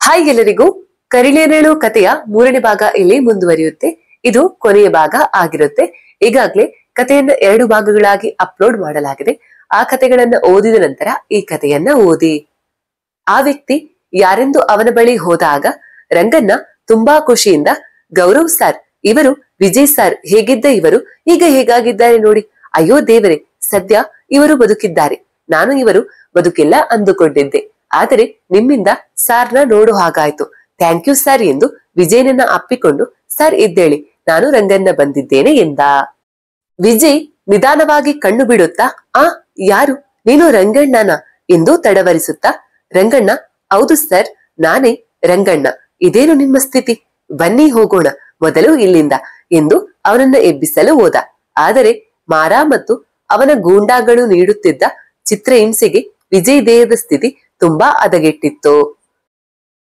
Hi ಎಲ್ಲರಿಗೂ. ಕರಿಳೆನೇಳು ಕಥೆಯ 3ನೇ ಭಾಗ ಇಲ್ಲಿ ಮುಂದುವರಿಯುತ್ತೆ. ಇದು ಕೊನೆಯ ಭಾಗ ಆಗಿರುತ್ತೆ. ಈಗಾಗ್ಲೇ ಕಥೆಯನ್ನ 2 ಭಾಗಗಳಾಗಿ ಅಪ್ಲೋಡ್ ಮಾಡಲಾಗಿದೆ. ಆ ಕಥೆಗಳನ್ನ ಓದಿದ ನಂತರ ಈ ಕಥೆಯನ್ನ ಓದಿ. ಆ ವ್ಯಕ್ತಿ ಯಾರೆಂದು ಅವನ ಬಳಿ ಹೋದಾಗ ರಂಗನ್ನ ತುಂಬಾ ಖುಷಿಯಿಂದ, ಗೌರವ್ ಸರ್, ಇವರು ವಿಜಯ್ ಸರ್, ಹೇಗಿದ್ದ ಇವರು ಈಗ ಹೇಗಾಗಿದ್ದಾರೆ ನೋಡಿ. ಅಯ್ಯೋ ದೇವರೇ, ಸದ್ಯ ಇವರು ಬದುಕಿದ್ದಾರೆ. ನಾನು ಇವರು ಬದುಕಿಲ್ಲ ಅಂದುಕೊಂಡಿದ್ದೆ. ಆದರೆ ನಿಮ್ಮಿಂದ ಸಾರ್ನ ನೋಡು ಹಾಗಾಯ್ತು. ಥ್ಯಾಂಕ್ ಯು ಸರ್ ಎಂದು ವಿಜಯನನ್ನ ಅಪ್ಪಿಕೊಂಡು, ಸರ್ ಇದ್ದೇಳಿ, ನಾನು ರಂಗನ್ನ ಬಂದಿದ್ದೇನೆ ಎಂದ. ವಿಜಯ್ ನಿಧಾನವಾಗಿ ಕಣ್ಣು ಬಿಡುತ್ತಾ, ಯಾರು, ನೀನು ರಂಗಣ್ಣನ ಎಂದು ತಡವರಿಸುತ್ತಾ, ರಂಗಣ್ಣ, ಹೌದು ಸರ್, ನಾನೇ ರಂಗಣ್ಣ. ಇದೇನು ನಿಮ್ಮ ಸ್ಥಿತಿ? ಬನ್ನಿ ಹೋಗೋಣ ಮೊದಲು ಇಲ್ಲಿಂದ ಎಂದು ಅವನನ್ನ ಎಬ್ಬಿಸಲು ಹೋದ. ಆದರೆ ಮಾರಾ ಮತ್ತು ಅವನ ಗೂಂಡಾಗಳು ನೀಡುತ್ತಿದ್ದ ಚಿತ್ರಹಿಂಸೆಗೆ ವಿಜಯ್ ದೇಹದ ಸ್ಥಿತಿ ತುಂಬಾ ಹದಗೆಟ್ಟಿತ್ತು.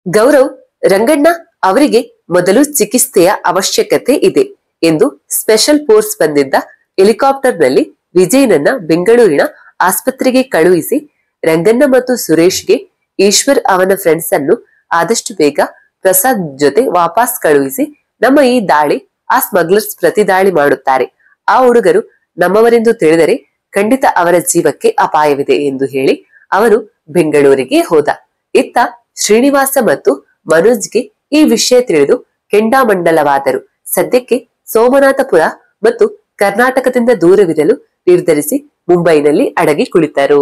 ಗೌರವ್, ರಂಗಣ್ಣ ಅವರಿಗೆ ಮೊದಲು ಚಿಕಿತ್ಸೆಯ ಅವಶ್ಯಕತೆ ಇದೆ ಎಂದು ಸ್ಪೆಷಲ್ ಫೋರ್ಸ್ ಬಂದಿದ್ದ ಹೆಲಿಕಾಪ್ಟರ್ ನಲ್ಲಿ ವಿಜಯನನ್ನ ಬೆಂಗಳೂರಿನ ಆಸ್ಪತ್ರೆಗೆ ಕಳುಹಿಸಿ, ರಂಗಣ್ಣ ಮತ್ತು ಸುರೇಶ್ಗೆ ಈಶ್ವರ್ ಅವನ ಫ್ರೆಂಡ್ಸ್ ಅನ್ನು ಆದಷ್ಟು ಬೇಗ ಪ್ರಸಾದ್ ಜೊತೆ ವಾಪಸ್ ಕಳುಹಿಸಿ, ನಮ್ಮ ಈ ದಾಳಿ ಆ ಸ್ಮಗ್ಲರ್ಸ್ ಪ್ರತಿ ದಾಳಿ ಮಾಡುತ್ತಾರೆ. ಆ ಹುಡುಗರು ನಮ್ಮವರೆಂದು ತಿಳಿದರೆ ಖಂಡಿತ ಅವರ ಜೀವಕ್ಕೆ ಅಪಾಯವಿದೆ ಎಂದು ಹೇಳಿ ಅವನು ಬೆಂಗಳೂರಿಗೆ ಹೋದ. ಇತ್ತ ಶ್ರೀನಿವಾಸ ಮತ್ತು ಮನೋಜ್ಗೆ ಈ ವಿಷಯ ತಿಳಿದು ಕೆಂಡಾಮಂಡಲವಾದರು. ಸದ್ಯಕ್ಕೆ ಸೋಮನಾಥಪುರ ಮತ್ತು ಕರ್ನಾಟಕದಿಂದ ದೂರವಿರಲು ನಿರ್ಧರಿಸಿ ಮುಂಬೈನಲ್ಲಿ ಅಡಗಿ ಕುಳಿತರು.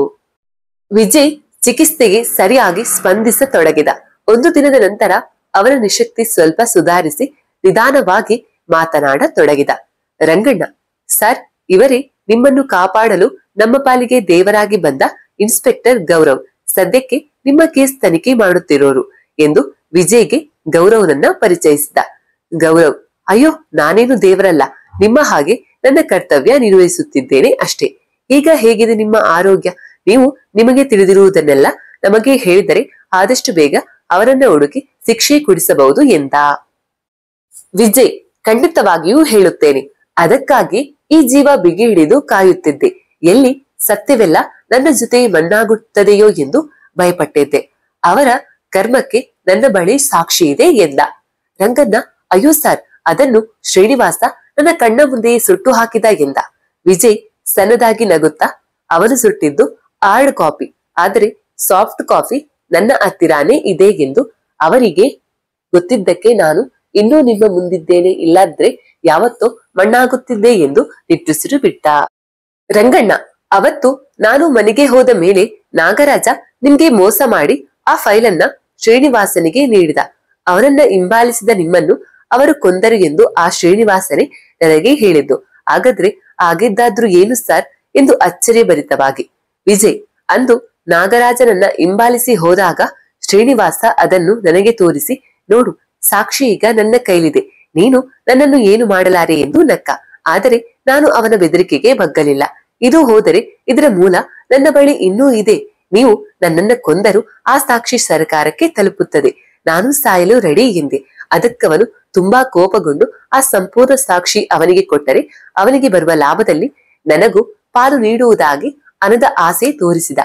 ವಿಜಯ್ ಚಿಕಿತ್ಸೆಗೆ ಸರಿಯಾಗಿ ಸ್ಪಂದಿಸತೊಡಗಿದ. ಒಂದು ದಿನದ ನಂತರ ಅವನ ನಿಶಕ್ತಿ ಸ್ವಲ್ಪ ಸುಧಾರಿಸಿ ನಿಧಾನವಾಗಿ ಮಾತನಾಡತೊಡಗಿದ. ರಂಗಣ್ಣ, ಸರ್, ಇವರೇ ನಿಮ್ಮನ್ನು ಕಾಪಾಡಲು ನಮ್ಮ ಪಾಲಿಗೆ ದೇವರಾಗಿ ಬಂದ ಇನ್ಸ್ಪೆಕ್ಟರ್ ಗೌರವ್. ಸದ್ಯಕ್ಕೆ ನಿಮ್ಮ ಕೇಸ್ ತನಿಖೆ ಮಾಡುತ್ತಿರೋರು ಎಂದು ವಿಜಯ್ಗೆ ಗೌರವ್ನನ್ನ ಪರಿಚಯಿಸಿದ. ಗೌರವ್, ಅಯ್ಯೋ, ನಾನೇನು ದೇವರಲ್ಲ, ನಿಮ್ಮ ಹಾಗೆ ನನ್ನ ಕರ್ತವ್ಯ ನಿರ್ವಹಿಸುತ್ತಿದ್ದೇನೆ ಅಷ್ಟೇ. ಈಗ ಹೇಗಿದೆ ನಿಮ್ಮ ಆರೋಗ್ಯ? ನೀವು ನಿಮಗೆ ತಿಳಿದಿರುವುದನ್ನೆಲ್ಲ ನಮಗೆ ಹೇಳಿದರೆ ಆದಷ್ಟು ಬೇಗ ಅವರನ್ನ ಹುಡುಕಿ ಶಿಕ್ಷೆ ಕೊಡಿಸಬಹುದು ಎಂದ. ವಿಜಯ್, ಖಂಡಿತವಾಗಿಯೂ ಹೇಳುತ್ತೇನೆ. ಅದಕ್ಕಾಗಿ ಈ ಜೀವ ಬಿಗಿ ಹಿಡಿದು ಕಾಯುತ್ತಿದ್ದೆ. ಎಲ್ಲಿ ಸತ್ಯವೆಲ್ಲ ನನ್ನ ಜೊತೆ ಮಣ್ಣಾಗುತ್ತದೆಯೋ ಎಂದು ಭಯಪಟ್ಟಿದ್ದೆ. ಅವರ ಕರ್ಮಕ್ಕೆ ನನ್ನ ಬಳಿ ಸಾಕ್ಷಿ ಇದೆ ಎಂದ. ರಂಗಣ್ಣ, ಅಯ್ಯೋ ಸರ್, ಅದನ್ನು ಶ್ರೀನಿವಾಸ ನನ್ನ ಕಣ್ಣ ಮುಂದೆಯೇ ಸುಟ್ಟು ಹಾಕಿದ ಎಂದ. ವಿಜಯ್ ಸಣ್ಣದಾಗಿ ನಗುತ್ತಾ, ಅವನು ಸುಟ್ಟಿದ್ದು ಹಾರ್ಡ್ ಕಾಪಿ, ಆದರೆ ಸಾಫ್ಟ್ ಕಾಫಿ ನನ್ನ ಹತ್ತಿರಾನೇ ಇದೆ ಎಂದು ಅವರಿಗೆ ಗೊತ್ತಿದ್ದಕ್ಕೆ ನಾನು ಇನ್ನೂ ನಿಮ್ಮ ಮುಂದಿದ್ದೇನೆ, ಇಲ್ಲಾದ್ರೆ ಯಾವತ್ತೋ ಮಣ್ಣಾಗುತ್ತಿದ್ದೆ ಎಂದು ನಿಟ್ಟುಸಿರು ಬಿಟ್ಟ. ರಂಗಣ್ಣ, ಅವತ್ತು ನಾನು ಮನೆಗೆ ಹೋದ ಮೇಲೆ ನಾಗರಾಜ ನಿಮ್ಗೆ ಮೋಸ ಮಾಡಿ ಆ ಫೈಲನ್ನ ಶ್ರೀನಿವಾಸನಿಗೆ ನೀಡಿದ. ಅವರನ್ನ ಹಿಂಬಾಲಿಸಿದ ನಿಮ್ಮನ್ನು ಅವರು ಕೊಂದರು ಎಂದು ಆ ಶ್ರೀನಿವಾಸನೇ ನನಗೆ ಹೇಳಿದ್ದು. ಹಾಗಾದ್ರೆ ಆಗಿದ್ದಾದ್ರೂ ಏನು ಸರ್ ಎಂದು ಅಚ್ಚರಿಭರಿತವಾಗಿ. ವಿಜಯ್, ಅಂದು ನಾಗರಾಜನನ್ನ ಹಿಂಬಾಲಿಸಿ ಹೋದಾಗ ಶ್ರೀನಿವಾಸ ಅದನ್ನು ನನಗೆ ತೋರಿಸಿ, ನೋಡು, ಸಾಕ್ಷಿ ಈಗ ನನ್ನ ಕೈಲಿದೆ, ನೀನು ನನ್ನನ್ನು ಏನು ಮಾಡಲಾರೆ ಎಂದು ನಕ್ಕ. ಆದರೆ ನಾನು ಅವನ ಬೆದರಿಕೆಗೆ ಬಗ್ಗಲಿಲ್ಲ. ಇದು ಹೋದರೆ ಇದರ ಮೂಲ ನನ್ನ ಬಳಿ ಇನ್ನೂ ಇದೆ. ನೀವು ನನ್ನನ್ನ ಕೊಂದರು ಆ ಸಾಕ್ಷಿ ಸರ್ಕಾರಕ್ಕೆ ತಲುಪುತ್ತದೆ. ನಾನು ಸಾಯಲು ರೆಡಿ ಎಂದೆ. ಅದಕ್ಕವನು ತುಂಬಾ ಕೋಪಗೊಂಡು ಆ ಸಂಪೂರ್ಣ ಸಾಕ್ಷಿ ಅವನಿಗೆ ಕೊಟ್ಟರೆ ಅವನಿಗೆ ಬರುವ ಲಾಭದಲ್ಲಿ ನನಗೂ ಪಾಲು ನೀಡುವುದಾಗಿ ಅನದ ಆಸೆ ತೋರಿಸಿದ.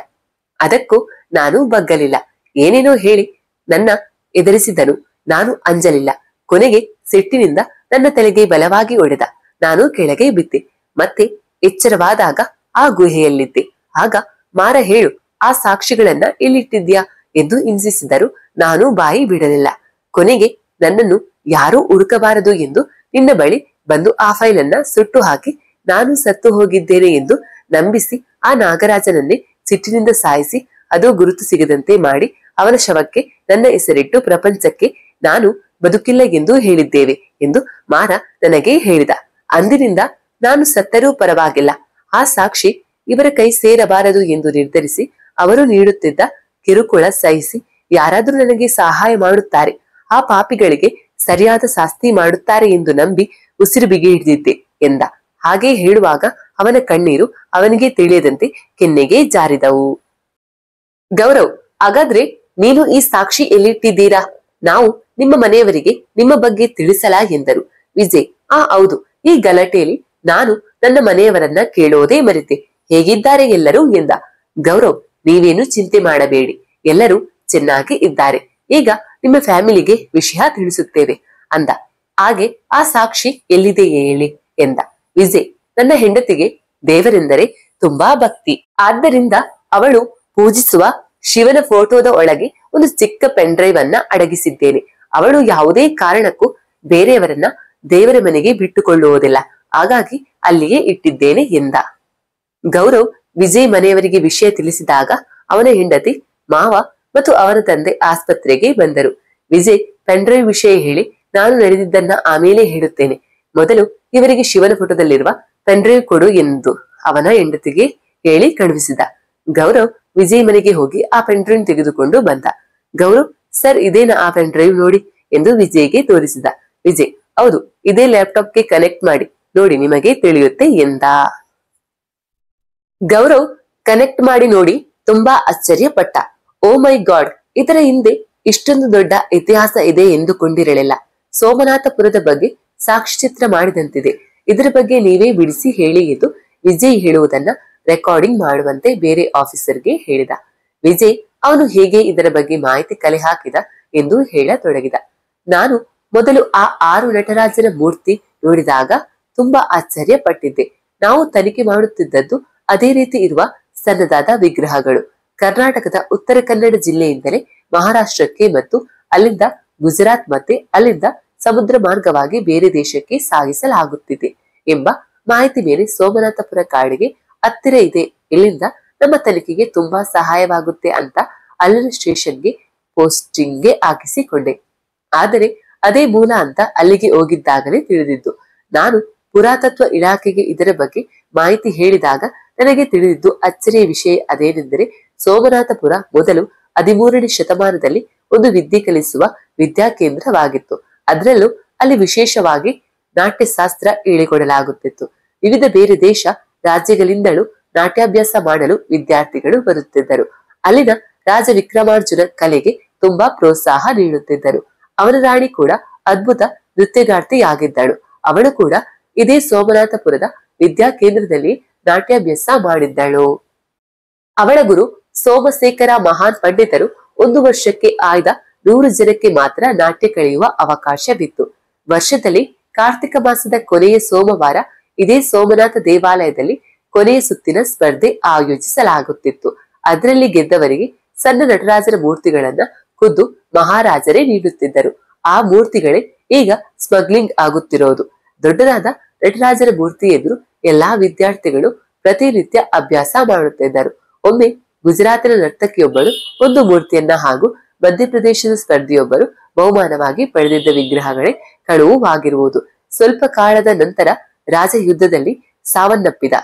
ಅದಕ್ಕೂ ನಾನು ಬಗ್ಗಲಿಲ್ಲ. ಏನೇನೋ ಹೇಳಿ ನನ್ನ ಎದುರಿಸಿದನು. ನಾನು ಅಂಜಲಿಲ್ಲ. ಕೊನೆಗೆ ಸಿಟ್ಟಿನಿಂದ ನನ್ನ ತಲೆಗೆ ಬಲವಾಗಿ ಹೊಡೆದ. ನಾನು ಕೆಳಗೆ ಬಿದ್ದೆ. ಮತ್ತೆ ಎಚ್ಚರವಾದಾಗ ಆ ಗುಹೆಯಲ್ಲಿದ್ದೆ. ಆಗ ಮಾರ, ಹೇಳು, ಆ ಸಾಕ್ಷಿಗಳನ್ನ ಎಲ್ಲಿಟ್ಟಿದ್ಯಾ ಎಂದು ಹಿಂಸಿಸಿದರು. ನಾನು ಬಾಯಿ ಬಿಡಲಿಲ್ಲ. ಕೊನೆಗೆ ನನ್ನನ್ನು ಯಾರೂ ಹುಡುಕಬಾರದು ಎಂದು ನಿನ್ನ ಬಳಿ ಬಂದು ಆ ಫೈಲನ್ನ ಸುಟ್ಟು ಹಾಕಿ ನಾನು ಸತ್ತು ಹೋಗಿದ್ದೇನೆ ಎಂದು ನಂಬಿಸಿ ಆ ನಾಗರಾಜನನ್ನೇ ಸಿಟ್ಟಿನಿಂದ ಸಾಯಿಸಿ ಅದು ಗುರುತು ಸಿಗದಂತೆ ಮಾಡಿ ಅವನ ಶವಕ್ಕೆ ನನ್ನ ಹೆಸರಿಟ್ಟು ಪ್ರಪಂಚಕ್ಕೆ ನಾನು ಬದುಕಿಲ್ಲ ಎಂದು ಹೇಳಿದ್ದೇವೆ ಎಂದು ಮಾರ ನನಗೆ ಹೇಳಿದ. ಅಂದಿನಿಂದ ನಾನು ಸತ್ತರೂ ಪರವಾಗಿಲ್ಲ, ಆ ಸಾಕ್ಷಿ ಇವರ ಕೈ ಸೇರಬಾರದು ಎಂದು ನಿರ್ಧರಿಸಿ ಅವರು ನೀಡುತ್ತಿದ್ದ ಕಿರುಕುಳ ಸಹಿಸಿ ಯಾರಾದ್ರೂ ನನಗೆ ಸಹಾಯ ಮಾಡುತ್ತಾರೆ, ಆ ಪಾಪಿಗಳಿಗೆ ಸರಿಯಾದ ಶಾಸ್ತಿ ಮಾಡುತ್ತಾರೆ ಎಂದು ನಂಬಿ ಉಸಿರು ಬಿಗಿ ಹಿಡಿದಿದ್ದೆ ಎಂದ. ಹಾಗೆ ಹೇಳುವಾಗ ಅವನ ಕಣ್ಣೀರು ಅವನಿಗೆ ತಿಳಿಯದಂತೆ ಕೆನ್ನೆಗೆ ಜಾರಿದವು. ಗೌರವ್, ಹಾಗಾದ್ರೆ ನೀನು ಈ ಸಾಕ್ಷಿ ಎಲ್ಲಿಟ್ಟಿದ್ದೀರಾ? ನಾವು ನಿಮ್ಮ ಮನೆಯವರಿಗೆ ನಿಮ್ಮ ಬಗ್ಗೆ ತಿಳಿಸಲಾ ಎಂದರು. ವಿಜಯ್, ಹೌದು, ಈ ಗಲಾಟೆಯಲ್ಲಿ ನಾನು ನನ್ನ ಮನೆಯವರನ್ನ ಕೇಳೋದೇ ಮರೆತೆ. ಹೇಗಿದ್ದಾರೆ ಎಲ್ಲರೂ ಎಂದ. ಗೌರವ್, ನೀವೇನು ಚಿಂತೆ ಮಾಡಬೇಡಿ, ಎಲ್ಲರೂ ಚೆನ್ನಾಗಿ ಇದ್ದಾರೆ. ಈಗ ನಿಮ್ಮ ಫ್ಯಾಮಿಲಿಗೆ ವಿಷಯ ತಿಳಿಸುತ್ತೇವೆ ಅಂದ. ಹಾಗೆ ಆ ಸಾಕ್ಷಿ ಎಲ್ಲಿದೆ ಹೇಳಿ ಎಂದ. ವಿಜಯ್, ನನ್ನ ಹೆಂಡತಿಗೆ ದೇವರೆಂದರೆ ತುಂಬಾ ಭಕ್ತಿ. ಆದ್ದರಿಂದ ಅವಳು ಪೂಜಿಸುವ ಶಿವನ ಫೋಟೋದ ಒಳಗೆ ಒಂದು ಚಿಕ್ಕ ಪೆನ್ ಡ್ರೈವ್ ಅನ್ನ ಅಡಗಿಸಿದ್ದೇನೆ. ಅವಳು ಯಾವುದೇ ಕಾರಣಕ್ಕೂ ಬೇರೆಯವರನ್ನ ದೇವರ ಮನೆಗೆ ಬಿಟ್ಟುಕೊಳ್ಳುವುದಿಲ್ಲ, ಹಾಗಾಗಿ ಅಲ್ಲಿಯೇ ಇಟ್ಟಿದ್ದೇನೆ ಎಂದ. ಗೌರವ್ ವಿಜಯ್ ಮನೆಯವರಿಗೆ ವಿಷಯ ತಿಳಿಸಿದಾಗ ಅವನ ಹೆಂಡತಿ, ಮಾವ ಮತ್ತು ಅವರ ತಂದೆ ಆಸ್ಪತ್ರೆಗೆ ಬಂದರು. ವಿಜಯ್ ಪೆನ್ ಡ್ರೈವ್ ವಿಷಯ ಹೇಳಿ, ನಾನು ನಡೆದಿದ್ದನ್ನ ಆಮೇಲೆ ಹೇಳುತ್ತೇನೆ, ಮೊದಲು ಇವರಿಗೆ ಶಿವನ ಫೋಟೋದಲ್ಲಿರುವ ಪೆನ್ ಡ್ರೈವ್ ಕೊಡು ಎಂದು ಅವನ ಹೆಂಡತಿಗೆ ಹೇಳಿ ಕಳುಹಿಸಿದ. ಗೌರವ್ ವಿಜಯ್ ಮನೆಗೆ ಹೋಗಿ ಆ ಪೆನ್ ಡ್ರೈವ್ ತೆಗೆದುಕೊಂಡು ಬಂದ. ಗೌರವ್, ಸರ್ ಇದೇನಾ ಆ ಪೆನ್ ಡ್ರೈವ್ ನೋಡಿ ಎಂದು ವಿಜಯ್ಗೆ ತೋರಿಸಿದ. ವಿಜಯ್, ಹೌದು, ಇದೇ ಲ್ಯಾಪ್ಟಾಪ್ಗೆ ಕನೆಕ್ಟ್ ಮಾಡಿ ನೋಡಿ, ನಿಮಗೆ ತಿಳಿಯುತ್ತೆ ಎಂದ. ಗೌರವ್ ಕನೆಕ್ಟ್ ಮಾಡಿ ನೋಡಿ ತುಂಬಾ ಆಶ್ಚರ್ಯಪಟ್ಟ. ಓ ಮೈ ಗಾಡ್, ಇದರ ಹಿಂದೆ ಇಷ್ಟೊಂದು ದೊಡ್ಡ ಇತಿಹಾಸ ಇದೆ ಎಂದುಕೊಂಡಿರಲಿಲ್ಲ. ಸೋಮನಾಥಪುರದ ಬಗ್ಗೆ ಸಾಕ್ಷ್ಯಚಿತ್ರ ಮಾಡಿದಂತಿದೆ. ಇದರ ಬಗ್ಗೆ ನೀವೇ ಬಿಡಿಸಿ ಹೇಳಿ ಎಂದು ವಿಜಯ್ ಹೇಳುವುದನ್ನ ರೆಕಾರ್ಡಿಂಗ್ ಮಾಡುವಂತೆ ಬೇರೆ ಆಫೀಸರ್ಗೆ ಹೇಳಿದ. ವಿಜಯ್ ಅವನು ಹೇಗೆ ಇದರ ಬಗ್ಗೆ ಮಾಹಿತಿ ಕಲೆ ಹಾಕಿದ ಎಂದು ಹೇಳತೊಡಗಿದ. ನಾನು ಮೊದಲು ಆ 6 ನಟರಾಜನ ಮೂರ್ತಿ ನೋಡಿದಾಗ ತುಂಬಾ ಆಶ್ಚರ್ಯ ಪಟ್ಟಿದ್ದೆ. ನಾವು ತನಿಖೆ ಮಾಡುತ್ತಿದ್ದದ್ದು ಅದೇ ರೀತಿ ಇರುವ ಸಣ್ಣದಾದ ವಿಗ್ರಹಗಳು. ಕರ್ನಾಟಕದ ಉತ್ತರ ಕನ್ನಡ ಜಿಲ್ಲೆಯಿಂದಲೇ ಮಹಾರಾಷ್ಟ್ರಕ್ಕೆ ಮತ್ತು ಅಲ್ಲಿಂದ ಗುಜರಾತ್ ಮತ್ತೆ ಅಲ್ಲಿಂದ ಸಮುದ್ರ ಮಾರ್ಗವಾಗಿ ಬೇರೆ ದೇಶಕ್ಕೆ ಸಾಗಿಸಲಾಗುತ್ತಿದೆ ಎಂಬ ಮಾಹಿತಿ ಮೇಲೆ ಸೋಮನಾಥಪುರ ಕಾಡಿಗೆ ಹತ್ತಿರ ಇದೆ, ಇಲ್ಲಿಂದ ನಮ್ಮ ತನಿಖೆಗೆ ತುಂಬಾ ಸಹಾಯವಾಗುತ್ತೆ ಅಂತ ಅಲ್ಲಿನ ಸ್ಟೇಷನ್ಗೆ ಪೋಸ್ಟಿಂಗ್ಗೆ ಹಾಕಿಸಿಕೊಂಡೆ. ಆದರೆ ಅದೇ ಮೂಲ ಅಂತ ಅಲ್ಲಿಗೆ ಹೋಗಿದ್ದಾಗಲೇ ತಿಳಿದಿದ್ದು. ನಾನು ಪುರಾತತ್ವ ಇಲಾಖೆಗೆ ಇದರ ಬಗ್ಗೆ ಮಾಹಿತಿ ಹೇಳಿದಾಗ ನನಗೆ ತಿಳಿದಿದ್ದು ಅಚ್ಚರಿಯ ವಿಷಯ ಅದೇನೆಂದರೆ, ಸೋಮನಾಥಪುರ ಮೊದಲು 13ನೇ ಶತಮಾನದಲ್ಲಿ ಒಂದು ವಿದ್ಯೆ ಕಲಿಸುವ ವಿದ್ಯಾಕೇಂದ್ರವಾಗಿತ್ತು. ಅದರಲ್ಲೂ ಅಲ್ಲಿ ವಿಶೇಷವಾಗಿ ನಾಟ್ಯಶಾಸ್ತ್ರ ಹೇಳಿಕೊಡಲಾಗುತ್ತಿತ್ತು. ವಿವಿಧ ಬೇರೆ ದೇಶ ರಾಜ್ಯಗಳಿಂದಲೂ ನಾಟ್ಯಾಭ್ಯಾಸ ಮಾಡಲು ವಿದ್ಯಾರ್ಥಿಗಳು ಬರುತ್ತಿದ್ದರು. ಅಲ್ಲಿನ ರಾಜ ವಿಕ್ರಮಾರ್ಜುನ ಕಲೆಗೆ ತುಂಬಾ ಪ್ರೋತ್ಸಾಹ ನೀಡುತ್ತಿದ್ದರು. ಅವನ ರಾಣಿ ಕೂಡ ಅದ್ಭುತ ನೃತ್ಯಗಾರ್ತಿಯಾಗಿದ್ದಳು. ಅವಳು ಕೂಡ ಇದೇ ಸೋಮನಾಥಪುರದ ವಿದ್ಯಾಕೇಂದ್ರದಲ್ಲಿ ನಾಟ್ಯಾಭ್ಯಾಸ ಮಾಡಿದ್ದಳು. ಅವಳ ಗುರು ಸೋಮಶೇಖರ ಮಹಾನ್ ಪಂಡಿತರು 1 ವರ್ಷಕ್ಕೆ ಆಯ್ದ 100 ಜನಕ್ಕೆ ಮಾತ್ರ ನಾಟ್ಯ ಕಲಿಯುವ ಅವಕಾಶವಿತ್ತು. ವರ್ಷದಲ್ಲಿ ಕಾರ್ತಿಕ ಮಾಸದ ಕೊನೆಯ ಸೋಮವಾರ ಇದೇ ಸೋಮನಾಥ ದೇವಾಲಯದಲ್ಲಿ ಕೊನೆಯ ಸುತ್ತಿನ ಸ್ಪರ್ಧೆ ಆಯೋಜಿಸಲಾಗುತ್ತಿತ್ತು. ಅದರಲ್ಲಿ ಗೆದ್ದವರಿಗೆ ಸಣ್ಣ ನಟರಾಜರ ಮೂರ್ತಿಗಳನ್ನ ಖುದ್ದು ಮಹಾರಾಜರೇ ನೀಡುತ್ತಿದ್ದರು. ಆ ಮೂರ್ತಿಗಳೇ ಈಗ ಸ್ಮಗ್ಲಿಂಗ್ ಆಗುತ್ತಿರೋದು. ದೊಡ್ಡದಾದ ನಟರಾಜರ ಮೂರ್ತಿ ಎದುರು ಎಲ್ಲಾ ವಿದ್ಯಾರ್ಥಿಗಳು ಪ್ರತಿನಿತ್ಯ ಅಭ್ಯಾಸ ಮಾಡುತ್ತಿದ್ದರು. ಒಮ್ಮೆ ಗುಜರಾತಿನ ನರ್ತಕಿಯೊಬ್ಬಳು ಒಂದು ಮೂರ್ತಿಯನ್ನ ಹಾಗೂ ಮಧ್ಯಪ್ರದೇಶದ ಸ್ಪರ್ಧಿಯೊಬ್ಬರು ಬಹುಮಾನವಾಗಿ ಪಡೆದಿದ್ದ ವಿಗ್ರಹಗಳೇ ಕಳುವಾಗಿರುವುದು. ಸ್ವಲ್ಪ ಕಾಲದ ನಂತರ ರಾಜ ಯುದ್ಧದಲ್ಲಿ ಸಾವನ್ನಪ್ಪಿದ.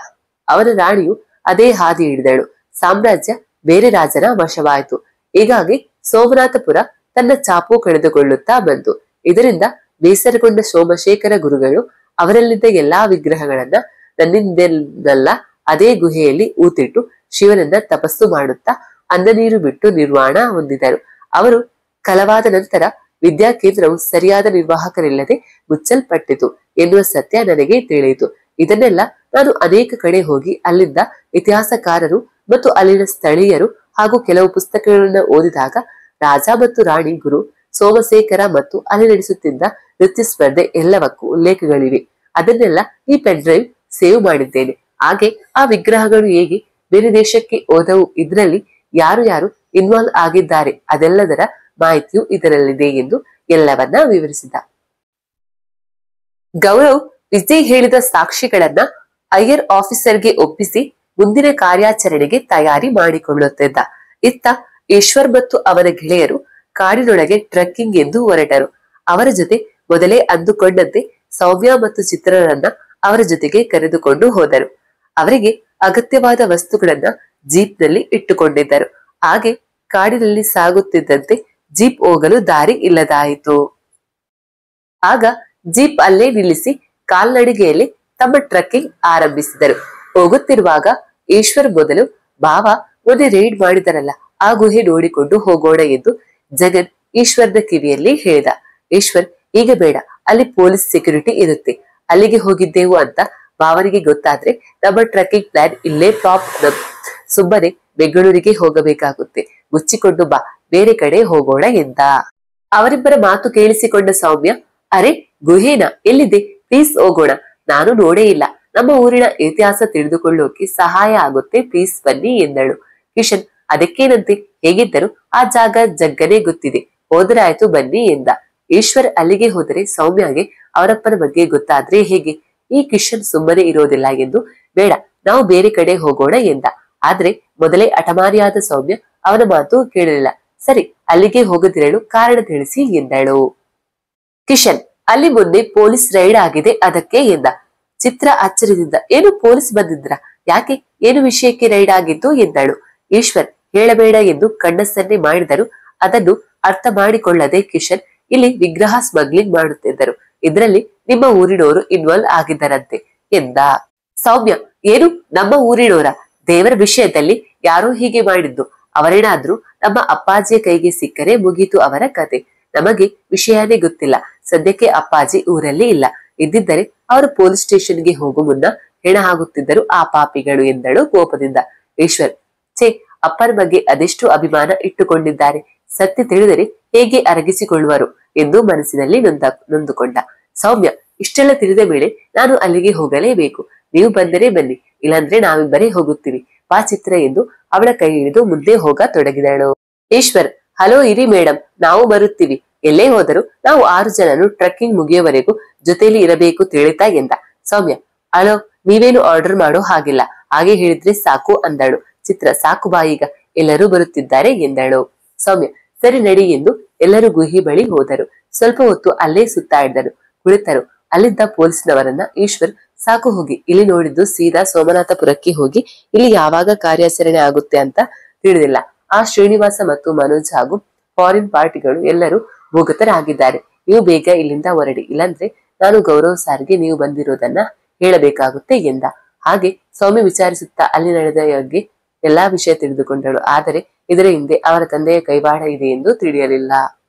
ಅವನ ರಾಣಿಯು ಅದೇ ಹಾದಿ ಹಿಡಿದಳು. ಸಾಮ್ರಾಜ್ಯ ಬೇರೆ ರಾಜನ ವಶವಾಯಿತು. ಹೀಗಾಗಿ ಸೋಮನಾಥಪುರ ತನ್ನ ಚಾಪು ಕಳೆದುಕೊಳ್ಳುತ್ತಾ ಬಂತು. ಇದರಿಂದ ಬೇಸರಗೊಂಡ ಸೋಮಶೇಖರ ಗುರುಗಳು ಅವರಲ್ಲಿದ್ದ ಎಲ್ಲಾ ವಿಗ್ರಹಗಳನ್ನ ನನ್ನಿಂದೆಲ್ಲ ಅದೇ ಗುಹೆಯಲ್ಲಿ ಊತಿಟ್ಟು ಶಿವನನ್ನ ತಪಸ್ಸು ಮಾಡುತ್ತಾ ಅನ್ನ ನೀರು ಬಿಟ್ಟು ನಿರ್ವಾಣ ಹೊಂದಿದರು. ಅವರು ಕಲವಾದ ನಂತರ ವಿದ್ಯಾಕೇಂದ್ರವು ಸರಿಯಾದ ನಿರ್ವಾಹಕರಿಲ್ಲದೆ ಮುಚ್ಚಲ್ಪಟ್ಟಿತು ಎನ್ನುವ ಸತ್ಯ ನನಗೆ ತಿಳಿಯಿತು. ಇದನ್ನೆಲ್ಲ ನಾನು ಅನೇಕ ಕಡೆ ಹೋಗಿ ಅಲ್ಲಿಂದ ಇತಿಹಾಸಕಾರರು ಮತ್ತು ಅಲ್ಲಿನ ಸ್ಥಳೀಯರು ಹಾಗೂ ಕೆಲವು ಪುಸ್ತಕಗಳನ್ನ ಓದಿದಾಗ ರಾಜ ಮತ್ತು ರಾಣಿ ಗುರು ಸೋಮಶೇಖರ ಮತ್ತು ಅಲ್ಲಿ ನಡೆಸುತ್ತಿದ್ದ ನೃತ್ಯ ಸ್ಪರ್ಧೆ ಎಲ್ಲವಕ್ಕೂ ಉಲ್ಲೇಖಗಳಿವೆ. ಅದನ್ನೆಲ್ಲ ಈ ಪೆನ್ ಡ್ರೈವ್ ಸೇವ್ ಮಾಡಿದ್ದೇನೆ. ಹಾಗೆ ಆ ವಿಗ್ರಹಗಳು ಹೇಗೆ ಬೇರೆ ದೇಶಕ್ಕೆ ಹೋದವು, ಇದರಲ್ಲಿ ಯಾರು ಯಾರು ಇನ್ವಾಲ್ವ್ ಆಗಿದ್ದಾರೆ, ಅದೆಲ್ಲದರ ಮಾಹಿತಿಯು ಇದರಲ್ಲಿದೆ ಎಂದು ಎಲ್ಲವನ್ನ ವಿವರಿಸಿದ. ಗೌರವ್ ವಿಜಯ್ ಹೇಳಿದ ಸಾಕ್ಷಿಗಳನ್ನ ಹೈಯರ್ ಆಫೀಸರ್ಗೆ ಒಪ್ಪಿಸಿ ಮುಂದಿನ ಕಾರ್ಯಾಚರಣೆಗೆ ತಯಾರಿ ಮಾಡಿಕೊಳ್ಳುತ್ತಿದ್ದ. ಇತ್ತ ಈಶ್ವರ್ ಮತ್ತು ಅವರ ಗೆಳೆಯರು ಕಾಡಿನೊಳಗೆ ಟ್ರೆಕ್ಕಿಂಗ್ ಎಂದು ಹೊರಟರು. ಅವರ ಜೊತೆ ಮೊದಲೇ ಅಂದುಕೊಂಡಂತೆ ಸೌಮ್ಯ ಮತ್ತು ಚಿತ್ರರನ್ನ ಅವರ ಜೊತೆಗೆ ಕರೆದುಕೊಂಡು ಹೋದರು. ಅವರಿಗೆ ಅಗತ್ಯವಾದ ವಸ್ತುಗಳನ್ನ ಜೀಪ್ ನಲ್ಲಿ ಇಟ್ಟುಕೊಂಡಿದ್ದರು. ಹಾಗೆ ಕಾಡಿನಲ್ಲಿ ಸಾಗುತ್ತಿದ್ದಂತೆ ಜೀಪ್ ಹೋಗಲು ದಾರಿ ಇಲ್ಲದಾಯಿತು. ಆಗ ಜೀಪ್ ಅಲ್ಲೇ ನಿಲ್ಲಿಸಿ ಕಾಲ್ನಡಿಗೆಯಲ್ಲಿ ತಮ್ಮ ಟ್ರೆಕ್ಕಿಂಗ್ ಆರಂಭಿಸಿದರು. ಹೋಗುತ್ತಿರುವಾಗ ಈಶ್ವರ್ ಮೊದಲು, ಬಾವ ಮೊನ್ನೆ ರೈಡ್ ಮಾಡಿದರಲ್ಲ ಆ ಗುಹೆ ನೋಡಿಕೊಂಡು ಹೋಗೋಣ ಎಂದು ಜಗನ್ ಈಶ್ವರ್ನ ಕಿವಿಯಲ್ಲಿ ಹೇಳಿದ. ಈಶ್ವರ್, ಈಗ ಬೇಡ, ಅಲ್ಲಿ ಪೊಲೀಸ್ ಸೆಕ್ಯೂರಿಟಿ ಇರುತ್ತೆ. ಅಲ್ಲಿಗೆ ಹೋಗಿದ್ದೆವು ಅಂತ ಬಾವನಿಗೆ ಗೊತ್ತಾದ್ರೆ ನಮ್ಮ ಟ್ರೆಕ್ಕಿಂಗ್ ಪ್ಲಾನ್ ಇಲ್ಲೇ ಫ್ಲಾಪ್. ಸುಮ್ಮನೆ ಬೆಂಗಳೂರಿಗೆ ಹೋಗಬೇಕಾಗುತ್ತೆ. ಮುಚ್ಚಿಕೊಂಡು ಬಾ, ಬೇರೆ ಕಡೆ ಹೋಗೋಣ ಎಂದ. ಅವರಿಬ್ಬರ ಮಾತು ಕೇಳಿಸಿಕೊಂಡ ಸೌಮ್ಯ, ಅರೆ ಗುಹೇನ ಎಲ್ಲಿದೆ, ಪ್ಲೀಸ್ ಹೋಗೋಣ, ನಾನು ನೋಡೇ ಇಲ್ಲ, ನಮ್ಮ ಊರಿನ ಇತಿಹಾಸ ತಿಳಿದುಕೊಳ್ಳೋಕೆ ಸಹಾಯ ಆಗುತ್ತೆ, ಪ್ಲೀಸ್ ಬನ್ನಿ ಎಂದಳು. ಕಿಶನ್, ಅದಕ್ಕೇನಂತೆ, ಹೇಗಿದ್ದರು ಆ ಜಾಗ ಜಗ್ಗನೆ ಗೊತ್ತಿದೆ, ಹೋದ್ರೆ ಆಯ್ತು ಬನ್ನಿ ಎಂದ. ಈಶ್ವರ್ ಅಲ್ಲಿಗೆ ಹೋದರೆ ಸೌಮ್ಯಗೆ ಅವರಪ್ಪನ ಬಗ್ಗೆ ಗೊತ್ತಾದ್ರೆ ಹೇಗೆ, ಈ ಕಿಶನ್ ಸುಮ್ಮನೆ ಇರೋದಿಲ್ಲ ಎಂದು, ಬೇಡ ನಾವು ಬೇರೆ ಕಡೆ ಹೋಗೋಣ ಎಂದ. ಆದ್ರೆ ಮೊದಲೇ ಅಟಮಾರಿಯಾದ ಸೌಮ್ಯ ಅವನ ಮಾತು ಕೇಳಲಿಲ್ಲ. ಸರಿ, ಅಲ್ಲಿಗೆ ಹೋಗದಿರಲು ಕಾರಣ ತಿಳಿಸಿ ಎಂದಳು. ಕಿಶನ್, ಅಲ್ಲಿ ಮುಂದೆ ಪೊಲೀಸ್ ರೈಡ್ ಆಗಿದೆ ಅದಕ್ಕೆ ಎಂದ. ಚಿತ್ರ ಆಶ್ಚರ್ಯದಿಂದ, ಏನು ಪೊಲೀಸ್ ಬಂದಿದ್ರ, ಯಾಕೆ, ಏನು ವಿಷಯಕ್ಕೆ ರೈಡ್ ಆಗಿದ್ದು ಎಂದಳು. ಈಶ್ವರ್ ಹೇಳಬೇಡ ಎಂದು ಕಣ್ಣಸನ್ನೆ ಮಾಡಿದರು. ಅದನ್ನು ಅರ್ಥ ಮಾಡಿಕೊಳ್ಳದೆ ಕಿಶನ್, ಇಲ್ಲಿ ವಿಗ್ರಹ ಸ್ಮಗ್ಲಿಂಗ್ ಮಾಡುತ್ತಿದ್ದರು, ಇದರಲ್ಲಿ ನಿಮ್ಮ ಊರಿನವರು ಇನ್ವಾಲ್ವ್ ಆಗಿದ್ದರಂತೆ ಎಂದ. ಸೌಮ್ಯ, ಏನು ನಮ್ಮ ಊರಿನವರ, ದೇವರ ವಿಷಯದಲ್ಲಿ ಯಾರೋ ಹೀಗೆ ಮಾಡಿದ್ದು, ಅವರೇನಾದ್ರೂ ನಮ್ಮ ಅಪ್ಪಾಜಿಯ ಕೈಗೆ ಸಿಕ್ಕರೆ ಮುಗೀತು ಅವರ ಕತೆ, ನಮಗೆ ವಿಷಯನೇ ಗೊತ್ತಿಲ್ಲ, ಸದ್ಯಕ್ಕೆ ಅಪ್ಪಾಜಿ ಊರಲ್ಲಿ ಇಲ್ಲ, ಇದ್ದಿದ್ದರೆ ಅವರು ಪೊಲೀಸ್ ಸ್ಟೇಷನ್ಗೆ ಹೋಗು ಮುನ್ನ ಹೆಣ ಆಗುತ್ತಿದ್ದರು ಆ ಪಾಪಿಗಳು ಎಂದಳು ಕೋಪದಿಂದ. ಈಶ್ವರ್, ಛೇ, ಅಪ್ಪನ ಬಗ್ಗೆ ಅದೆಷ್ಟು ಅಭಿಮಾನ ಇಟ್ಟುಕೊಂಡಿದ್ದಾರೆ, ಸತ್ಯ ತಿಳಿದರೆ ಹೇಗೆ ಅರಗಿಸಿಕೊಳ್ಳುವರು ಎಂದು ಮನಸ್ಸಿನಲ್ಲಿ ನೊಂದುಕೊಂಡ. ಸೌಮ್ಯ, ಇಷ್ಟೆಲ್ಲ ತಿಳಿದ ಮೇಲೆ ನಾನು ಅಲ್ಲಿಗೆ ಹೋಗಲೇಬೇಕು, ನೀವು ಬಂದರೆ ಬನ್ನಿ, ಇಲ್ಲಾಂದ್ರೆ ನಾವಿಬ್ಬರೇ ಹೋಗುತ್ತೀವಿ, ಬಾ ಚಿತ್ರ ಎಂದು ಅವಳ ಕೈ ಹಿಡಿದು ಮುಂದೆ ಹೋಗ ತೊಡಗಿದಳು. ಈಶ್ವರ್, ಹಲೋ ಇರಿ ಮೇಡಮ್, ನಾವು ಬರುತ್ತೀವಿ, ಎಲ್ಲೇ ಹೋದರೂ ನಾವು 6 ಜನನು ಟ್ರೆಕ್ಕಿಂಗ್ ಮುಗಿಯುವವರೆಗೂ ಜೊತೆಯಲ್ಲಿ ಇರಬೇಕು ತಿಳಿತಾ ಎಂದ. ಸೌಮ್ಯ, ಹಲೋ, ನೀವೇನು ಆರ್ಡರ್ ಮಾಡೋ ಹಾಗಿಲ್ಲ, ಹಾಗೆ ಹೇಳಿದ್ರೆ ಸಾಕು ಅಂದಳು. ಚಿತ್ರ, ಸಾಕು ಬಾ ಈಗ, ಎಲ್ಲರೂ ಬರುತ್ತಿದ್ದಾರೆ ಎಂದಳು. ಸೌಮ್ಯ, ಸರಿ ನಡಿ ಎಂದು ಎಲ್ಲರೂ ಗುಹಿ ಬಳಿ ಹೋದರು. ಸ್ವಲ್ಪ ಹೊತ್ತು ಅಲ್ಲೇ ಸುತ್ತಾಡಿದರು, ಕುಳಿತರು. ಅಲ್ಲಿದ್ದ ಪೊಲೀಸ್ನವರನ್ನ ಈಶ್ವರ್, ಸಾಕು ಹೋಗಿ, ಇಲ್ಲಿ ನೋಡಿದ್ದು ಸೀದಾ ಸೋಮನಾಥಪುರಕ್ಕೆ ಹೋಗಿ, ಇಲ್ಲಿ ಯಾವಾಗ ಕಾರ್ಯಾಚರಣೆ ಆಗುತ್ತೆ ಅಂತ ತಿಳಿದಿಲ್ಲ. ಆ ಶ್ರೀನಿವಾಸ ಮತ್ತು ಮನೋಜ್ ಹಾಗೂ ಫಾರಿನ್ ಪಾರ್ಟಿಗಳು ಎಲ್ಲರೂ ಭೂಗತರಾಗಿದ್ದಾರೆ, ನೀವು ಬೇಗ ಇಲ್ಲಿಂದ ಹೊರಡಿ, ಇಲ್ಲಾಂದ್ರೆ ನಾನು ಗೌರವ್ ಸಾರ್ಗೆ ನೀವು ಬಂದಿರೋದನ್ನ ಹೇಳಬೇಕಾಗುತ್ತೆ ಎಂದ. ಹಾಗೆ ಸೌಮ್ಯ ವಿಚಾರಿಸುತ್ತಾ ಅಲ್ಲಿ ನಡೆದ ಬಗ್ಗೆ ಎಲ್ಲಾ ವಿಷಯ ತಿಳಿದುಕೊಂಡಳು. ಆದರೆ ಇದರ ಹಿಂದೆ ಅವರ ತಂದೆಯ ಕೈವಾಡ ಇದೆ ಎಂದು ತಿಳಿಯಲಿಲ್ಲ.